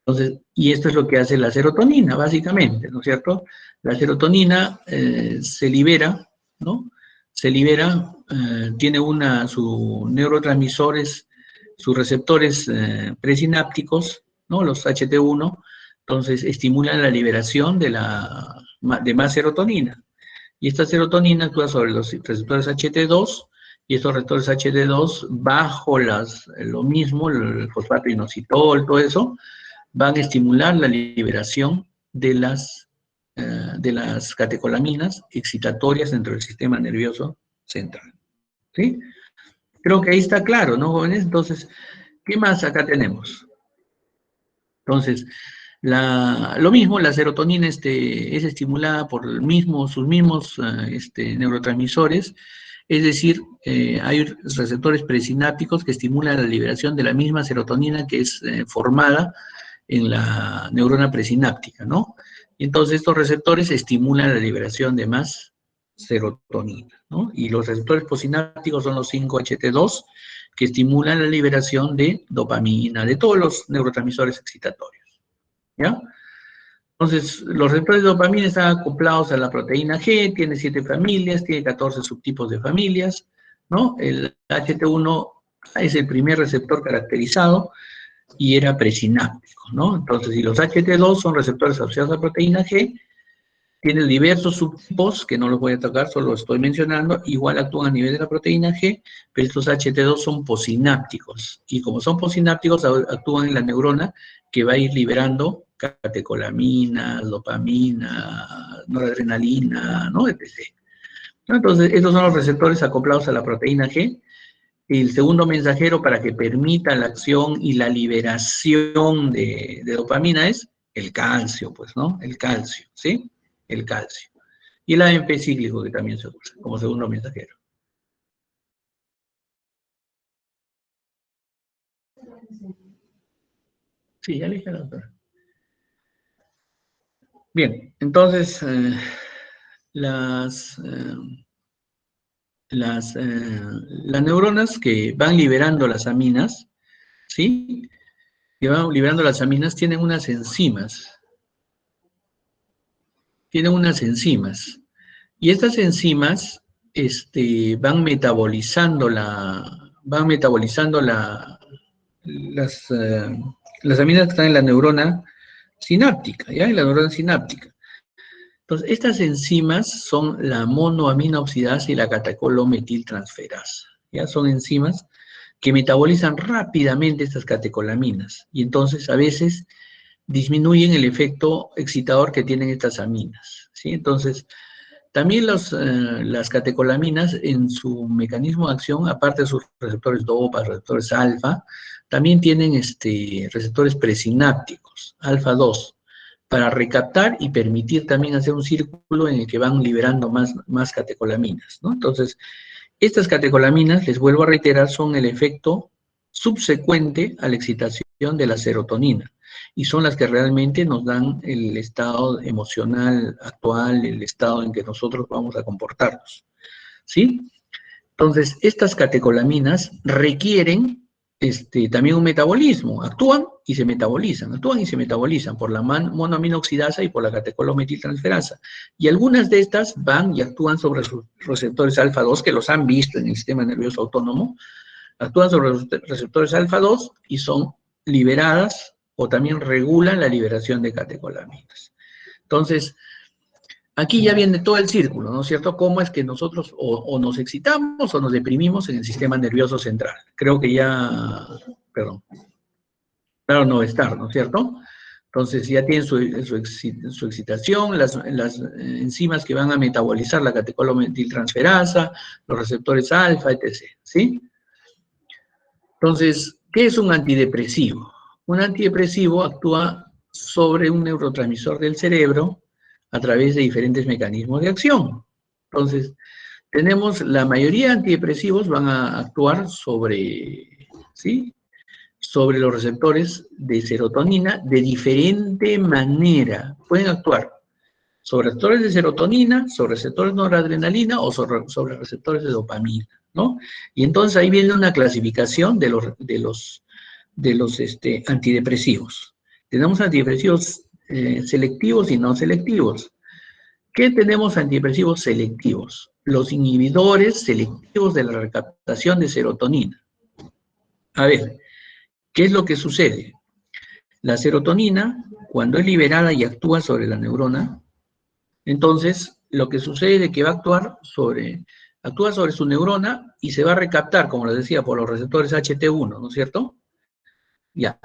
Entonces, y esto es lo que hace la serotonina, básicamente, ¿no es cierto? La serotonina se libera, ¿no? Se libera, tiene sus neurotransmisores, sus receptores presinápticos, ¿no? Los HT1, entonces estimulan la liberación de más serotonina. Y esta serotonina actúa sobre los receptores HT2, y estos receptores HT2, bajo lo mismo, el fosfato inositol, todo eso, van a estimular la liberación de las catecolaminas excitatorias dentro del sistema nervioso central. ¿Sí? Creo que ahí está claro, ¿no, jóvenes? Entonces, ¿qué más acá tenemos? Entonces, lo mismo, la serotonina es estimulada por sus mismos neurotransmisores, es decir, hay receptores presinápticos que estimulan la liberación de la misma serotonina que es formada en la neurona presináptica, ¿no? Entonces, estos receptores estimulan la liberación de más serotonina, ¿no? Y los receptores posinápticos son los 5-HT2, que estimulan la liberación de dopamina, de todos los neurotransmisores excitatorios, ¿ya? Entonces, los receptores de dopamina están acoplados a la proteína G, tiene 7 familias, tiene 14 subtipos de familias, ¿no? El HT1 es el primer receptor caracterizado y era presináptico, ¿no? Entonces, si los HT2 son receptores asociados a la proteína G, tienen diversos subtipos, que no los voy a tocar, solo los estoy mencionando, igual actúan a nivel de la proteína G, pero estos HT2 son posinápticos, y como son posinápticos, actúan en la neurona, que va a ir liberando catecolaminas, dopamina, noradrenalina, ¿no? etc. Entonces, estos son los receptores acoplados a la proteína G. El segundo mensajero para que permita la acción y la liberación de dopamina es el calcio, pues, ¿no? El calcio, ¿sí? El calcio. Y el AMP cíclico, que también se usa como segundo mensajero. Sí, ya le dije a la doctora. Bien, entonces, las neuronas que van liberando las aminas, ¿sí? Que van liberando las aminas tienen unas enzimas. Y estas enzimas van metabolizando las aminas que están en la neurona sináptica, ¿ya? En la neurona sináptica. Entonces, estas enzimas son la monoaminoxidasa y la catecolometiltransferasa, ¿ya? Son enzimas que metabolizan rápidamente estas catecolaminas. Y entonces, a veces, disminuyen el efecto excitador que tienen estas aminas, ¿sí? Entonces, también las catecolaminas en su mecanismo de acción, aparte de sus receptores DOPA, receptores alfa, también tienen receptores presinápticos, alfa 2, para recaptar y permitir también hacer un círculo en el que van liberando más catecolaminas, ¿no? Entonces, estas catecolaminas, les vuelvo a reiterar, son el efecto subsecuente a la excitación de la serotonina y son las que realmente nos dan el estado emocional actual, el estado en que nosotros vamos a comportarnos, ¿sí? Entonces, estas catecolaminas requieren también un metabolismo, actúan y se metabolizan por la monoaminoxidasa y por la catecolometiltransferasa. Y algunas de estas van y actúan sobre sus receptores alfa 2, que los han visto en el sistema nervioso autónomo, actúan sobre los receptores alfa 2 y son liberadas o también regulan la liberación de catecolaminas. Entonces, aquí ya viene todo el círculo, ¿no es cierto? Cómo es que nosotros o nos excitamos o nos deprimimos en el sistema nervioso central. Creo que ya, perdón, claro, no estar, ¿no es cierto? Entonces ya tienen su excitación, las enzimas que van a metabolizar la catecolometiltransferasa, los receptores alfa, etc., ¿sí? Entonces, ¿qué es un antidepresivo? Un antidepresivo actúa sobre un neurotransmisor del cerebro a través de diferentes mecanismos de acción. Entonces, tenemos la mayoría de antidepresivos van a actuar sobre, ¿sí? Sobre los receptores de serotonina de diferente manera. Pueden actuar sobre receptores de serotonina, sobre receptores de noradrenalina o sobre receptores de dopamina, ¿no? Y entonces ahí viene una clasificación de los antidepresivos. Tenemos antidepresivos selectivos y no selectivos. ¿Qué tenemos antidepresivos selectivos? Los inhibidores selectivos de la recaptación de serotonina. A ver, ¿qué es lo que sucede? La serotonina, cuando es liberada y actúa sobre la neurona, entonces lo que sucede es que va a actúa sobre su neurona y se va a recaptar, como les decía, por los receptores HT1, ¿no es cierto? Ya.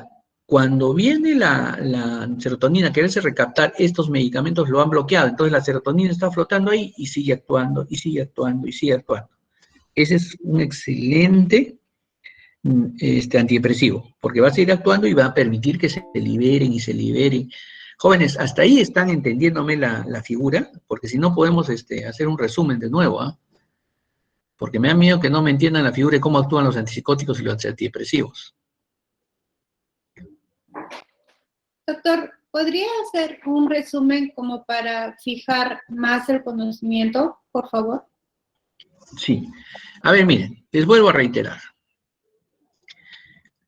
Cuando viene la serotonina a quererse recaptar, estos medicamentos lo han bloqueado, entonces la serotonina está flotando ahí y sigue actuando, y sigue actuando, y sigue actuando. Ese es un excelente antidepresivo, porque va a seguir actuando y va a permitir que se liberen y se liberen. Jóvenes, hasta ahí están entendiéndome la figura, porque si no podemos hacer un resumen de nuevo, ¿ah? Porque me da miedo que no me entiendan la figura de cómo actúan los antipsicóticos y los antidepresivos. Doctor, ¿podría hacer un resumen como para fijar más el conocimiento, por favor? Sí. A ver, miren, les vuelvo a reiterar.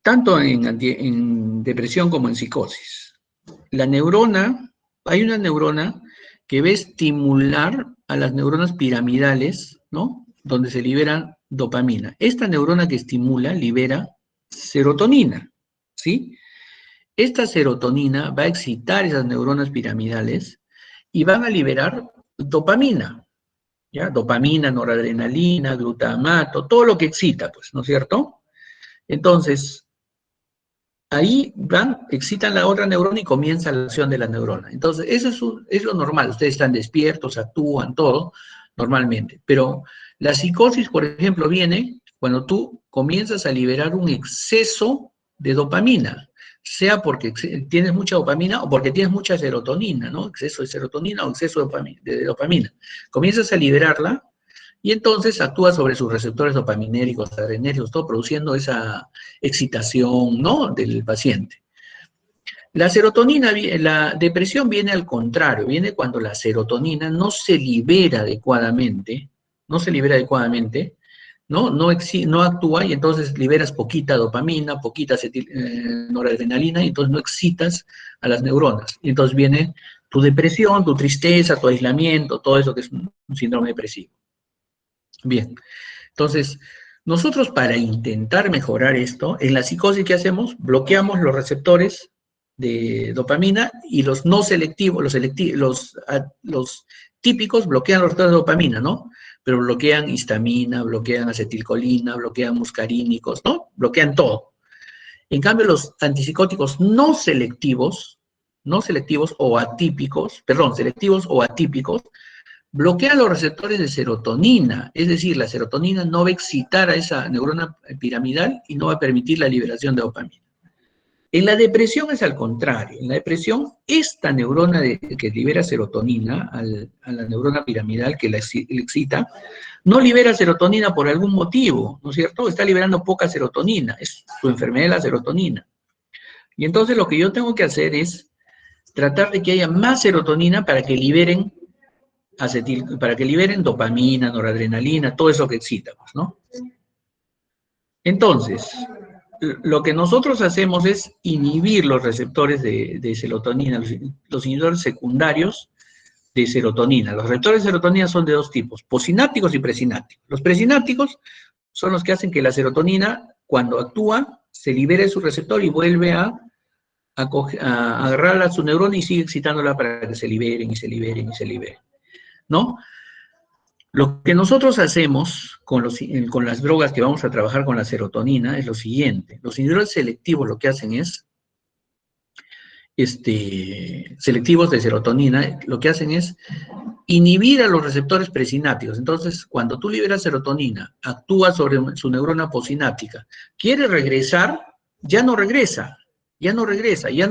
Tanto en depresión como en psicosis. La neurona, hay una neurona que va a estimular a las neuronas piramidales, ¿no? Donde se libera dopamina. Esta neurona que estimula libera serotonina, ¿sí? Esta serotonina va a excitar esas neuronas piramidales y van a liberar dopamina, ¿ya? Dopamina, noradrenalina, glutamato, todo lo que excita, pues, ¿no es cierto? Entonces, ahí excitan la otra neurona y comienza la acción de la neurona. Entonces, eso es lo normal. Ustedes están despiertos, actúan, todo, normalmente. Pero la psicosis, por ejemplo, viene cuando tú comienzas a liberar un exceso de dopamina, sea porque tienes mucha dopamina o porque tienes mucha serotonina, ¿no? Exceso de serotonina o exceso de dopamina. Comienzas a liberarla y entonces actúa sobre sus receptores dopaminéricos, adrenérgicos, todo produciendo esa excitación, ¿no?, del paciente. La serotonina, la depresión viene al contrario, viene cuando la serotonina no se libera adecuadamente, no actúa y entonces liberas poquita dopamina, poquita noradrenalina y entonces no excitas a las neuronas. Y entonces viene tu depresión, tu tristeza, tu aislamiento, todo eso que es un síndrome depresivo. Bien, entonces, nosotros para intentar mejorar esto, en la psicosis, ¿qué hacemos? Bloqueamos los receptores de dopamina y los no selectivos, los típicos bloquean los receptores de dopamina, ¿no? Pero bloquean histamina, bloquean acetilcolina, bloquean muscarínicos, ¿no? Bloquean todo. En cambio, los antipsicóticos no selectivos no selectivos o atípicos, perdón, selectivos o atípicos, bloquean los receptores de serotonina, es decir, la serotonina no va a excitar a esa neurona piramidal y no va a permitir la liberación de dopamina. En la depresión es al contrario. En la depresión, esta neurona que libera serotonina a la neurona piramidal que la excita, no libera serotonina por algún motivo, ¿no es cierto? Está liberando poca serotonina, es su enfermedad de la serotonina. Y entonces lo que yo tengo que hacer es tratar de que haya más serotonina para que liberen para que liberen dopamina, noradrenalina, todo eso que excita, pues, ¿no? Entonces, lo que nosotros hacemos es inhibir los receptores de serotonina, los inhibidores secundarios de serotonina. Los receptores de serotonina son de dos tipos, postsinápticos y presinápticos. Los presinápticos son los que hacen que la serotonina, cuando actúa, se libere de su receptor y vuelve a agarrar a su neurona y sigue excitándola para que se liberen y se liberen y se liberen, ¿no? Lo que nosotros hacemos con las drogas que vamos a trabajar con la serotonina es lo siguiente. Los inhibidores selectivos lo que hacen es, selectivos de serotonina, lo que hacen es inhibir a los receptores presinápticos. Entonces, cuando tú liberas serotonina, actúa sobre su neurona postsináptica, quiere regresar, ya no regresa, ya no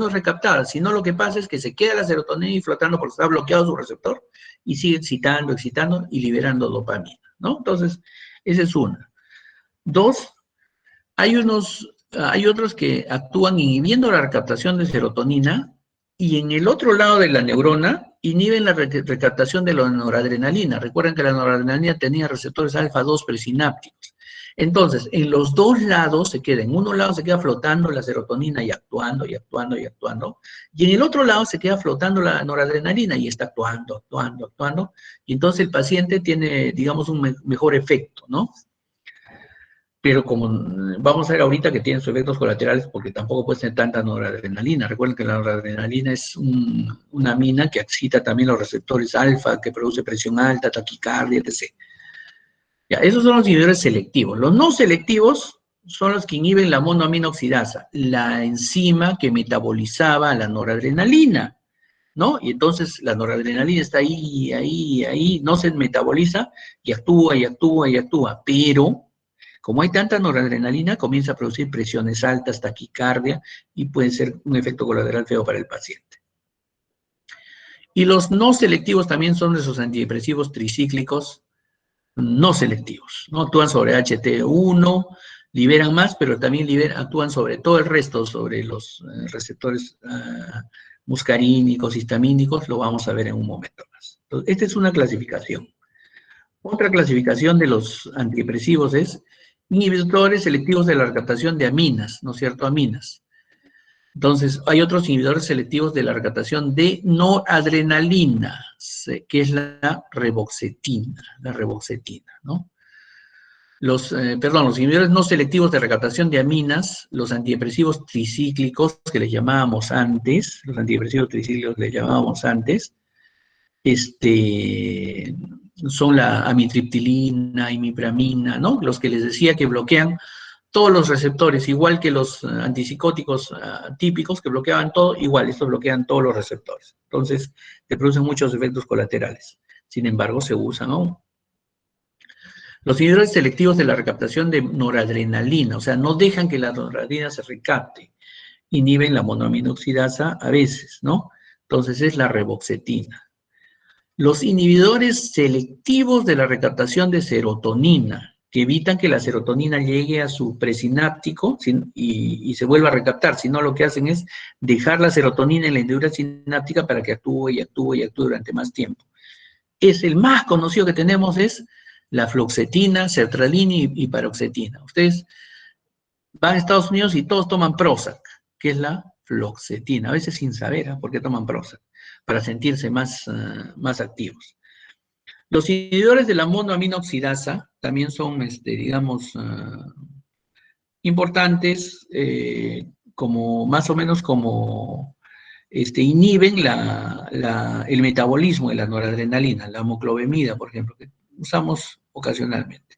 es recaptada, sino lo que pasa es que se queda la serotonina y flotando porque está bloqueado su receptor y sigue excitando y liberando dopamina, ¿no? Entonces, esa es una. Dos, hay otros que actúan inhibiendo la recaptación de serotonina y en el otro lado de la neurona inhiben la recaptación de la noradrenalina. Recuerden que la noradrenalina tenía receptores alfa-2 presinápticos. Entonces, en los dos lados se queda, en uno lado se queda flotando la serotonina y actuando, y actuando, y actuando, y en el otro lado se queda flotando la noradrenalina y está actuando, actuando, actuando, y entonces el paciente tiene, digamos, un mejor efecto, ¿no? Pero como vamos a ver ahorita que tiene sus efectos colaterales porque tampoco puede tener tanta noradrenalina. Recuerden que la noradrenalina es una amina que excita también los receptores alfa, que produce presión alta, taquicardia, etc. Ya, esos son los inhibidores selectivos. Los no selectivos son los que inhiben la monoaminoxidasa, la enzima que metabolizaba la noradrenalina, ¿no? Y entonces la noradrenalina está ahí, no se metaboliza y actúa y actúa y actúa, pero como hay tanta noradrenalina, comienza a producir presiones altas, taquicardia, y puede ser un efecto colateral feo para el paciente. Y los no selectivos también son esos antidepresivos tricíclicos no selectivos, ¿no? Actúan sobre HT1, liberan más, pero también actúan sobre todo el resto, sobre los receptores muscarínicos, histamínicos, lo vamos a ver en un momento más. Entonces, esta es una clasificación. Otra clasificación de los antidepresivos es inhibidores selectivos de la recaptación de aminas, ¿no es cierto? Aminas. Entonces, hay otros inhibidores selectivos de la recaptación de noradrenalina, que es la reboxetina, ¿no? Los inhibidores no selectivos de recaptación de aminas, los antidepresivos tricíclicos que les llamábamos antes, los antidepresivos tricíclicos que les llamábamos antes, son la amitriptilina, imipramina, ¿no? Los que les decía que bloquean todos los receptores, igual que los antipsicóticos típicos que bloqueaban todo, igual, estos bloquean todos los receptores. Entonces, te producen muchos efectos colaterales. Sin embargo, se usan aún. Los inhibidores selectivos de la recaptación de noradrenalina, o sea, no dejan que la noradrenalina se recapte, inhiben la monoaminoxidasa a veces, ¿no? Entonces es la reboxetina. Los inhibidores selectivos de la recaptación de serotonina, que evitan que la serotonina llegue a su presináptico y se vuelva a recaptar, sino lo que hacen es dejar la serotonina en la hendidura sináptica para que actúe y actúe y actúe durante más tiempo. El más conocido que tenemos es la fluoxetina, sertralina y paroxetina. Ustedes van a Estados Unidos y todos toman Prozac, que es la fluoxetina, a veces sin saber por qué toman Prozac, para sentirse más activos. Los inhibidores de la monoaminoxidasa también son, digamos, importantes, como más o menos como inhiben el metabolismo de la noradrenalina, la moclobemida, por ejemplo, que usamos ocasionalmente.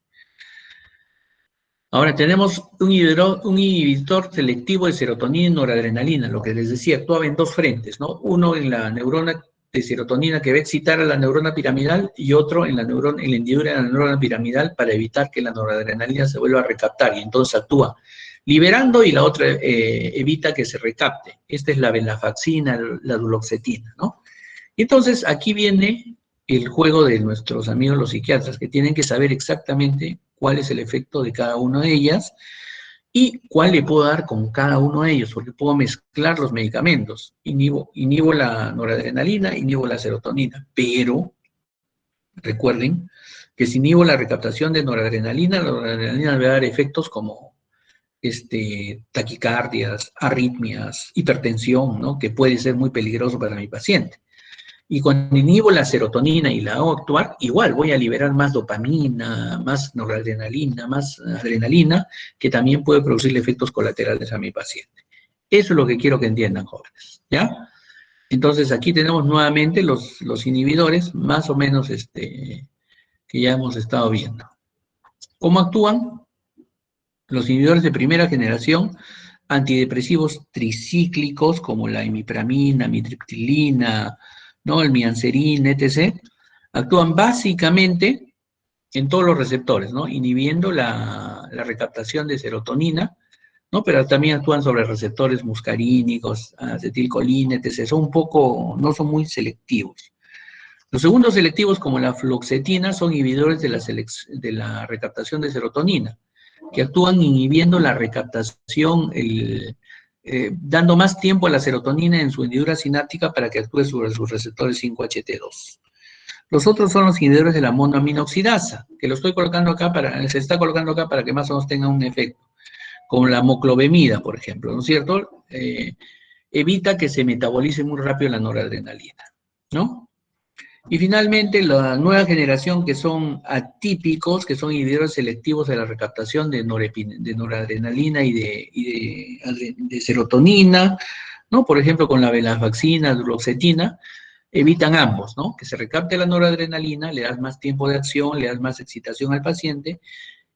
Ahora tenemos un inhibidor selectivo de serotonina y noradrenalina, lo que les decía, actuaba en dos frentes, ¿no? Uno en la neurona de serotonina que va a excitar a la neurona piramidal y otro en la hendidura de la neurona piramidal para evitar que la noradrenalina se vuelva a recaptar, y entonces actúa liberando y la otra evita que se recapte. Esta es la venlafaxina, la duloxetina, ¿no? Y entonces aquí viene el juego de nuestros amigos los psiquiatras, que tienen que saber exactamente cuál es el efecto de cada una de ellas y cuál le puedo dar con cada uno de ellos, porque puedo mezclar los medicamentos. Inhibo la noradrenalina, inhibo la serotonina, pero recuerden que si inhibo la recaptación de noradrenalina, la noradrenalina me va a dar efectos como taquicardias, arritmias, hipertensión, ¿no? Que puede ser muy peligroso para mi paciente. Y cuando inhibo la serotonina y la hago actuar, igual voy a liberar más dopamina, más noradrenalina, más adrenalina, que también puede producirle efectos colaterales a mi paciente. Eso es lo que quiero que entiendan, jóvenes, ¿ya? Entonces aquí tenemos nuevamente los inhibidores, más o menos que ya hemos estado viendo. ¿Cómo actúan? Los inhibidores de primera generación, antidepresivos tricíclicos como la imipramina, mitriptilina, ¿no? El mianserin, etc., actúan básicamente en todos los receptores, ¿no? Inhibiendo la recaptación de serotonina, ¿no? Pero también actúan sobre receptores muscarínicos, acetilcolina, etc. No son muy selectivos. Los segundos selectivos, como la fluoxetina, son inhibidores de la recaptación de serotonina, que actúan inhibiendo la recaptación, dando más tiempo a la serotonina en su hendidura sináptica para que actúe sobre sus receptores 5-HT2. Los otros son los inhibidores de la monoaminoxidasa, que se está colocando acá para que más o menos tenga un efecto, como la moclobemida, por ejemplo, ¿no es cierto? Evita que se metabolice muy rápido la noradrenalina, ¿no? Y finalmente, la nueva generación, que son atípicos, que son inhibidores selectivos de la recaptación de noradrenalina y de serotonina, ¿no? Por ejemplo, con la venlafaxina, duloxetina, evitan ambos, ¿no? Que se recapte la noradrenalina, le das más tiempo de acción, le das más excitación al paciente,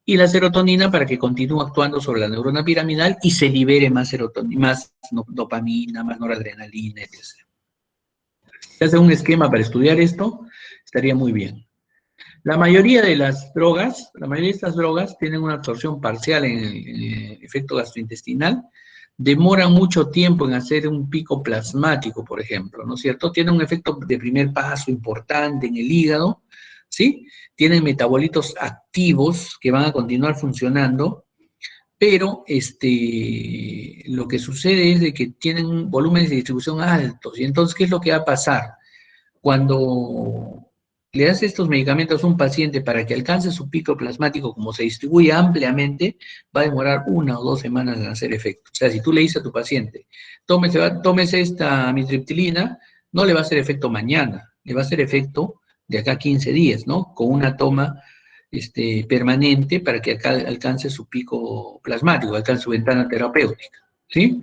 y la serotonina para que continúe actuando sobre la neurona piramidal y se libere más serotonina, más dopamina, más noradrenalina, etc. Si hace un esquema para estudiar esto, estaría muy bien. La mayoría de estas drogas tienen una absorción parcial en el efecto gastrointestinal, demoran mucho tiempo en hacer un pico plasmático, por ejemplo, ¿no es cierto? Tienen un efecto de primer paso importante en el hígado, ¿sí? Tienen metabolitos activos que van a continuar funcionando, pero lo que sucede es de que tienen volúmenes de distribución altos, y entonces, ¿qué es lo que va a pasar? Cuando le das estos medicamentos a un paciente para que alcance su pico plasmático, como se distribuye ampliamente, va a demorar 1 o 2 semanas en hacer efecto. O sea, si tú le dices a tu paciente, tómese esta amitriptilina, no le va a hacer efecto mañana, le va a hacer efecto de acá a 15 días, ¿no? Con una toma permanente para que acá alcance su pico plasmático, alcance su ventana terapéutica, ¿sí?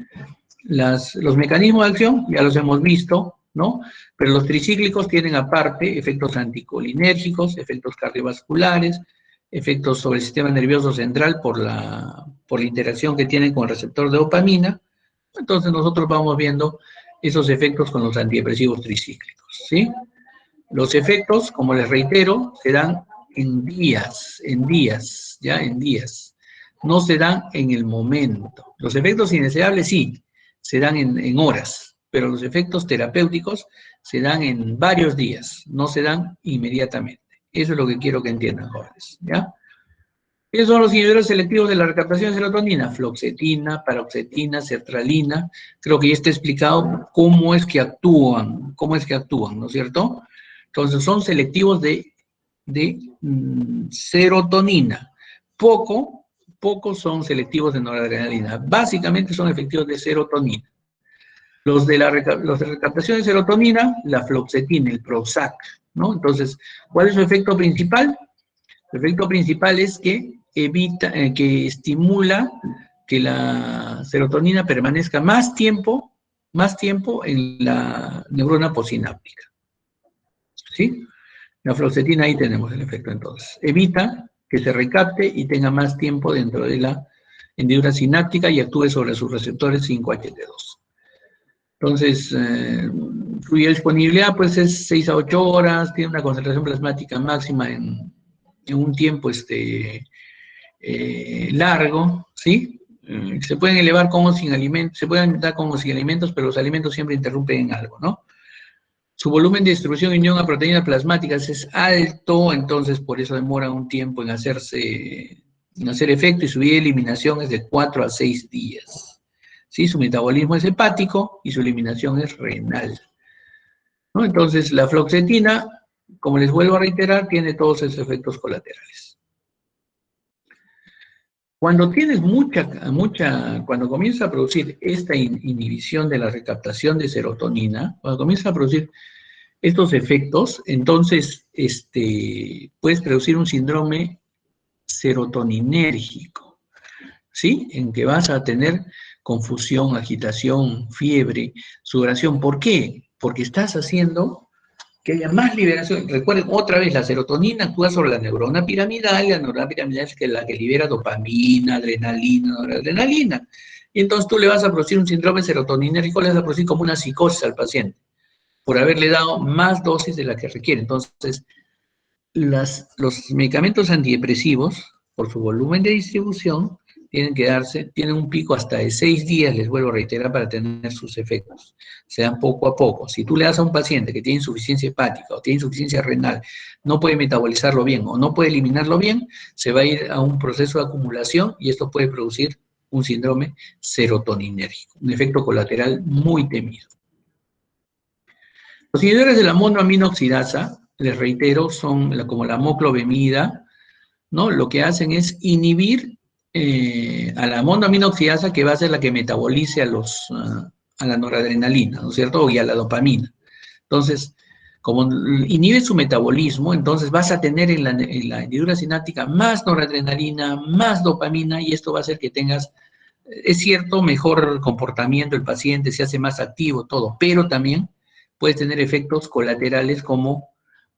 Los mecanismos de acción ya los hemos visto, ¿no? Pero los tricíclicos tienen aparte efectos anticolinérgicos, efectos cardiovasculares, efectos sobre el sistema nervioso central por la interacción que tienen con el receptor de dopamina. Entonces nosotros vamos viendo esos efectos con los antidepresivos tricíclicos, ¿sí? Los efectos, como les reitero, se dan en días, ¿ya? En días. No se dan en el momento. Los efectos indeseables sí, se dan en horas, pero los efectos terapéuticos se dan en varios días, no se dan inmediatamente. Eso es lo que quiero que entiendan, jóvenes, ¿ya? ¿Qué son los inhibidores selectivos de la recaptación de serotonina? Fluoxetina, paroxetina, sertralina. Creo que ya está explicado cómo es que actúan, ¿no es cierto? Entonces, son selectivos de serotonina. Pocos son selectivos de noradrenalina. Básicamente son efectivos de serotonina. Los de recaptación de serotonina, la fluoxetina, el Prozac, ¿no? Entonces, ¿cuál es su efecto principal? El efecto principal es que que estimula que la serotonina permanezca más tiempo en la neurona posináptica. ¿Sí? La fluoxetina, ahí tenemos el efecto entonces. Evita que se recapte y tenga más tiempo dentro de la hendidura sináptica y actúe sobre sus receptores 5-HT2. Entonces, su disponibilidad pues es 6 a 8 horas, tiene una concentración plasmática máxima en un tiempo largo, ¿sí? Se pueden elevar con o sin alimentos, se pueden dar con o sin alimentos, pero los alimentos siempre interrumpen en algo, ¿no? Su volumen de distribución en unión a proteínas plasmáticas es alto, entonces por eso demora un tiempo en hacer efecto y su vía de eliminación es de 4 a 6 días. ¿Sí? Su metabolismo es hepático y su eliminación es renal, ¿no? Entonces la fluoxetina, como les vuelvo a reiterar, tiene todos esos efectos colaterales. Cuando tienes cuando comienza a producir esta inhibición de la recaptación de serotonina, cuando comienza a producir estos efectos, entonces puedes producir un síndrome serotoninérgico, ¿sí? En que vas a tener confusión, agitación, fiebre, sudoración. ¿Por qué? Porque estás haciendo que haya más liberación. Recuerden, otra vez, la serotonina actúa sobre la neurona piramidal, y la neurona piramidal es la que libera dopamina, adrenalina, noradrenalina. Y entonces tú le vas a producir un síndrome serotoninérgico, le vas a producir como una psicosis al paciente, por haberle dado más dosis de la que requiere. Entonces, los medicamentos antidepresivos, por su volumen de distribución, tienen un pico hasta de 6 días, les vuelvo a reiterar, para tener sus efectos. Se dan poco a poco. Si tú le das a un paciente que tiene insuficiencia hepática o tiene insuficiencia renal, no puede metabolizarlo bien o no puede eliminarlo bien, se va a ir a un proceso de acumulación y esto puede producir un síndrome serotoninérgico, un efecto colateral muy temido. Los inhibidores de la monoaminoxidasa, les reitero, son como la moclobemida, ¿no? Lo que hacen es inhibir a la monoaminoxidasa, que va a ser la que metabolice a la noradrenalina, ¿no es cierto? Y a la dopamina. Entonces, como inhibe su metabolismo, entonces vas a tener en la hendidura sináptica más noradrenalina, más dopamina, y esto va a hacer que tengas, es cierto, mejor comportamiento del paciente, se hace más activo, todo, pero también puedes tener efectos colaterales como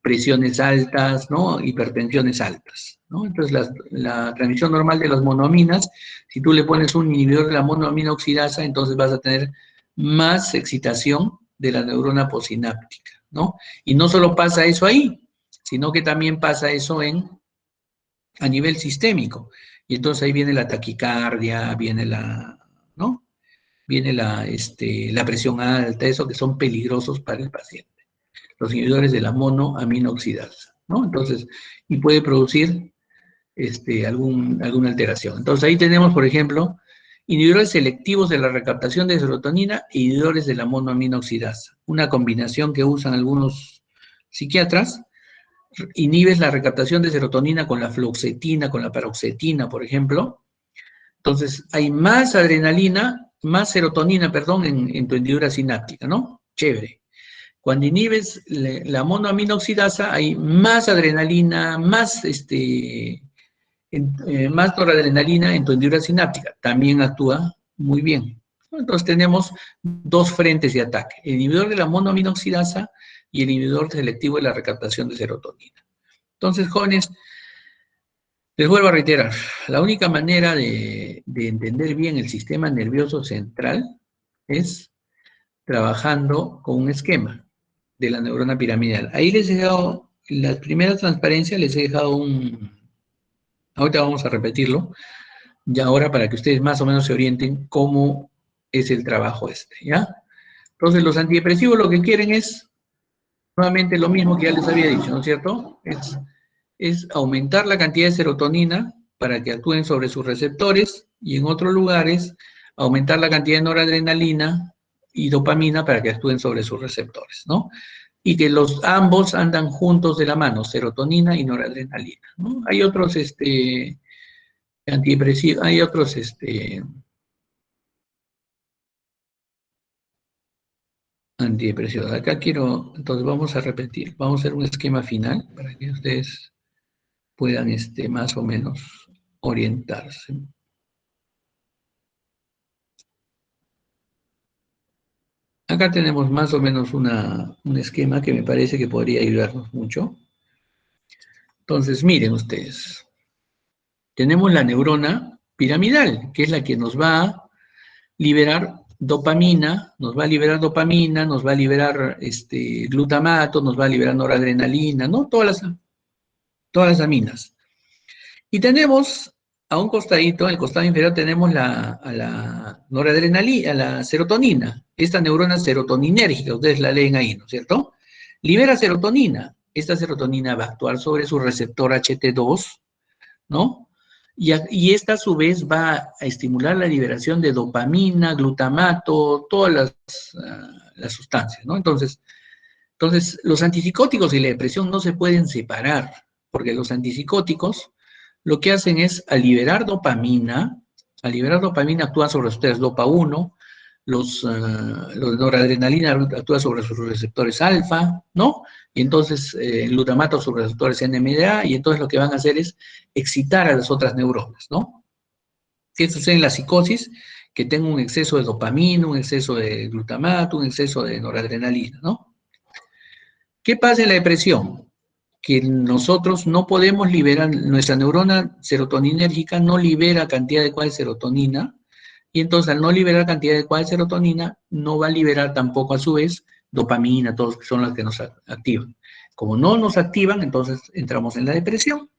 presiones altas, ¿no? Hipertensiones altas, ¿no? Entonces, la transmisión normal de las monoaminas, si tú le pones un inhibidor de la monoaminoxidasa, entonces vas a tener más excitación de la neurona posináptica, ¿no? Y no solo pasa eso ahí, sino que también pasa eso a nivel sistémico. Y entonces ahí viene la taquicardia, viene ¿no? Viene la presión alta, eso que son peligrosos para el paciente. Los inhibidores de la monoaminoxidasa, ¿no? Entonces, y puede producir alguna alteración. Entonces, ahí tenemos, por ejemplo, inhibidores selectivos de la recaptación de serotonina e inhibidores de la monoaminoxidasa. Una combinación que usan algunos psiquiatras. Inhibes la recaptación de serotonina con la fluoxetina, con la paroxetina, por ejemplo. Entonces, hay más serotonina, perdón, en tu hendidura sináptica, ¿no? Chévere. Cuando inhibes la monoaminoxidasa, hay más adrenalina, más noradrenalina en tu hendidura sináptica. También actúa muy bien. Entonces tenemos dos frentes de ataque: el inhibidor de la monoaminoxidasa y el inhibidor selectivo de la recaptación de serotonina. Entonces, jóvenes, les vuelvo a reiterar, la única manera de entender bien el sistema nervioso central es trabajando con un esquema de la neurona piramidal. Ahí les he dejado, las primeras transparencias les he dejado ahorita vamos a repetirlo, ya ahora para que ustedes más o menos se orienten cómo es el trabajo ¿ya? Entonces los antidepresivos lo que quieren es, nuevamente lo mismo que ya les había dicho, ¿no es cierto? Es aumentar la cantidad de serotonina para que actúen sobre sus receptores, y en otros lugares aumentar la cantidad de noradrenalina y dopamina para que actúen sobre sus receptores, ¿no? Y que ambos andan juntos de la mano, serotonina y noradrenalina, ¿no? Hay otros antidepresivos, hay otros antidepresivos. Acá entonces vamos a repetir, vamos a hacer un esquema final para que ustedes puedan más o menos orientarse. Acá tenemos más o menos un esquema que me parece que podría ayudarnos mucho. Entonces, miren ustedes. tenemos la neurona piramidal, que es la que nos va a liberar dopamina, nos va a liberar glutamato, nos va a liberar noradrenalina, ¿no? Todas las aminas. Y tenemos a un costadito, en el costado inferior tenemos a la noradrenalina, a la serotonina, esta neurona serotoninérgica, ustedes la leen ahí, ¿no es cierto? Libera serotonina, esta serotonina va a actuar sobre su receptor HT2, ¿no? Y esta a su vez va a estimular la liberación de dopamina, glutamato, todas las sustancias, ¿no? Entonces, los antipsicóticos y la depresión no se pueden separar, porque los antipsicóticos lo que hacen es al liberar dopamina actúan sobre los receptores dopa 1, los noradrenalina actúa sobre sus receptores alfa, ¿no? Y entonces el glutamato sobre los receptores NMDA, y entonces lo que van a hacer es excitar a las otras neuronas, ¿no? ¿Qué sucede en la psicosis? Que tengo un exceso de dopamina, un exceso de glutamato, un exceso de noradrenalina, ¿no? ¿Qué pasa en la depresión? Que nosotros no podemos liberar, nuestra neurona serotoninérgica no libera cantidad adecuada de serotonina, y entonces al no liberar cantidad adecuada de serotonina, no va a liberar tampoco a su vez dopamina, todos que son las que nos activan. Como no nos activan, entonces entramos en la depresión.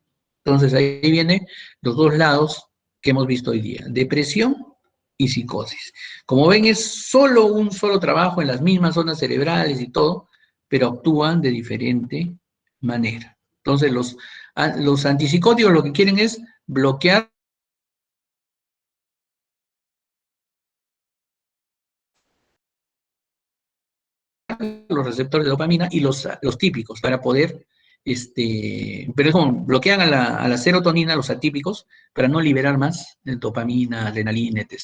Entonces ahí vienen los dos lados que hemos visto hoy día, depresión y psicosis. Como ven, es solo un solo trabajo en las mismas zonas cerebrales y todo, pero actúan de diferente manera. Entonces, los antipsicóticos lo que quieren es bloquear los receptores de dopamina y los típicos para poder, pero es como bloquean a la serotonina, los atípicos, para no liberar más dopamina, adrenalina, etc.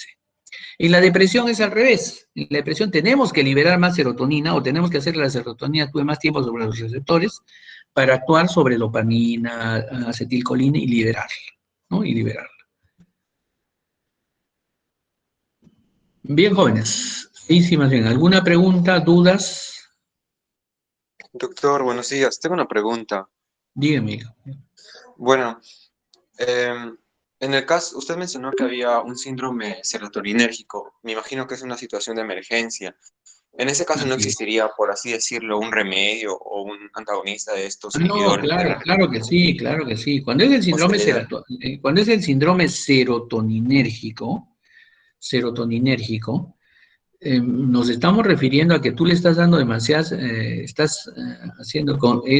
En la depresión es al revés. En la depresión tenemos que liberar más serotonina o tenemos que hacer que la serotonina actúe más tiempo sobre los receptores para actuar sobre dopamina, acetilcolina y liberarla, ¿no? Y liberarla. Bien, jóvenes. Sí, más bien. ¿Alguna pregunta, dudas? Doctor, buenos días. Tengo una pregunta. Dígame. Bueno, en el caso, usted mencionó que había un síndrome serotoninérgico. Me imagino que es una situación de emergencia. En ese caso no Así es. existiría, por así decirlo, un remedio o un antagonista de estos No, inhibidores de claro, la claro que sí, claro que sí. responsabilidad. Cuando es el síndrome serotoninérgico, nos estamos refiriendo a que tú le estás dando demasiadas, es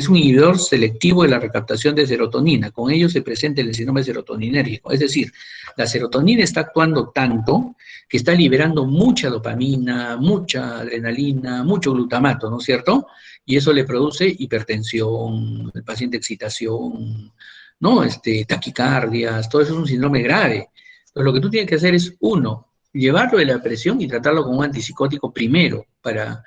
un inhibidor selectivo de la recaptación de serotonina. Con ello se presenta el síndrome serotoninérgico. Es decir, la serotonina está actuando tanto que está liberando mucha dopamina, mucha adrenalina, mucho glutamato, ¿no es cierto? Y eso le produce hipertensión, el paciente excitación, ¿no? Taquicardias, todo eso es un síndrome grave. Entonces, lo que tú tienes que hacer es, uno, llevarlo de la presión y tratarlo con un antipsicótico primero para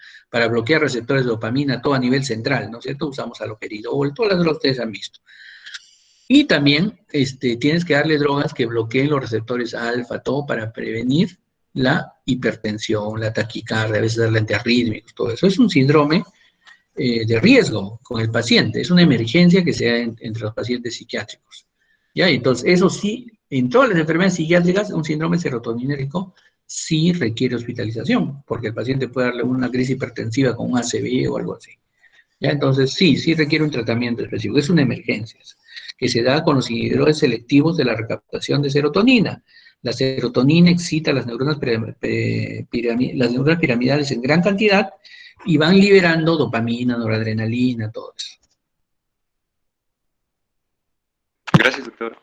bloquear receptores de dopamina, todo a nivel central, ¿no es cierto? Usamos aloperidol, todas las drogas que ustedes han visto. Y también tienes que darle drogas que bloqueen los receptores alfa, todo para prevenir la hipertensión, la taquicardia, a veces darle antiarrítmicos, todo eso. Es un síndrome de riesgo con el paciente, es una emergencia que se da entre los pacientes psiquiátricos. ¿Ya? Entonces, eso sí, en todas las enfermedades psiquiátricas, un síndrome serotoninérgico sí requiere hospitalización, porque el paciente puede darle una crisis hipertensiva con un ACV o algo así. ¿Ya? Entonces, sí requiere un tratamiento específico, es una emergencia, que se da con los inhibidores selectivos de la recaptación de serotonina. La serotonina excita las neuronas piramidales en gran cantidad y van liberando dopamina, noradrenalina, todo eso. Gracias, doctor.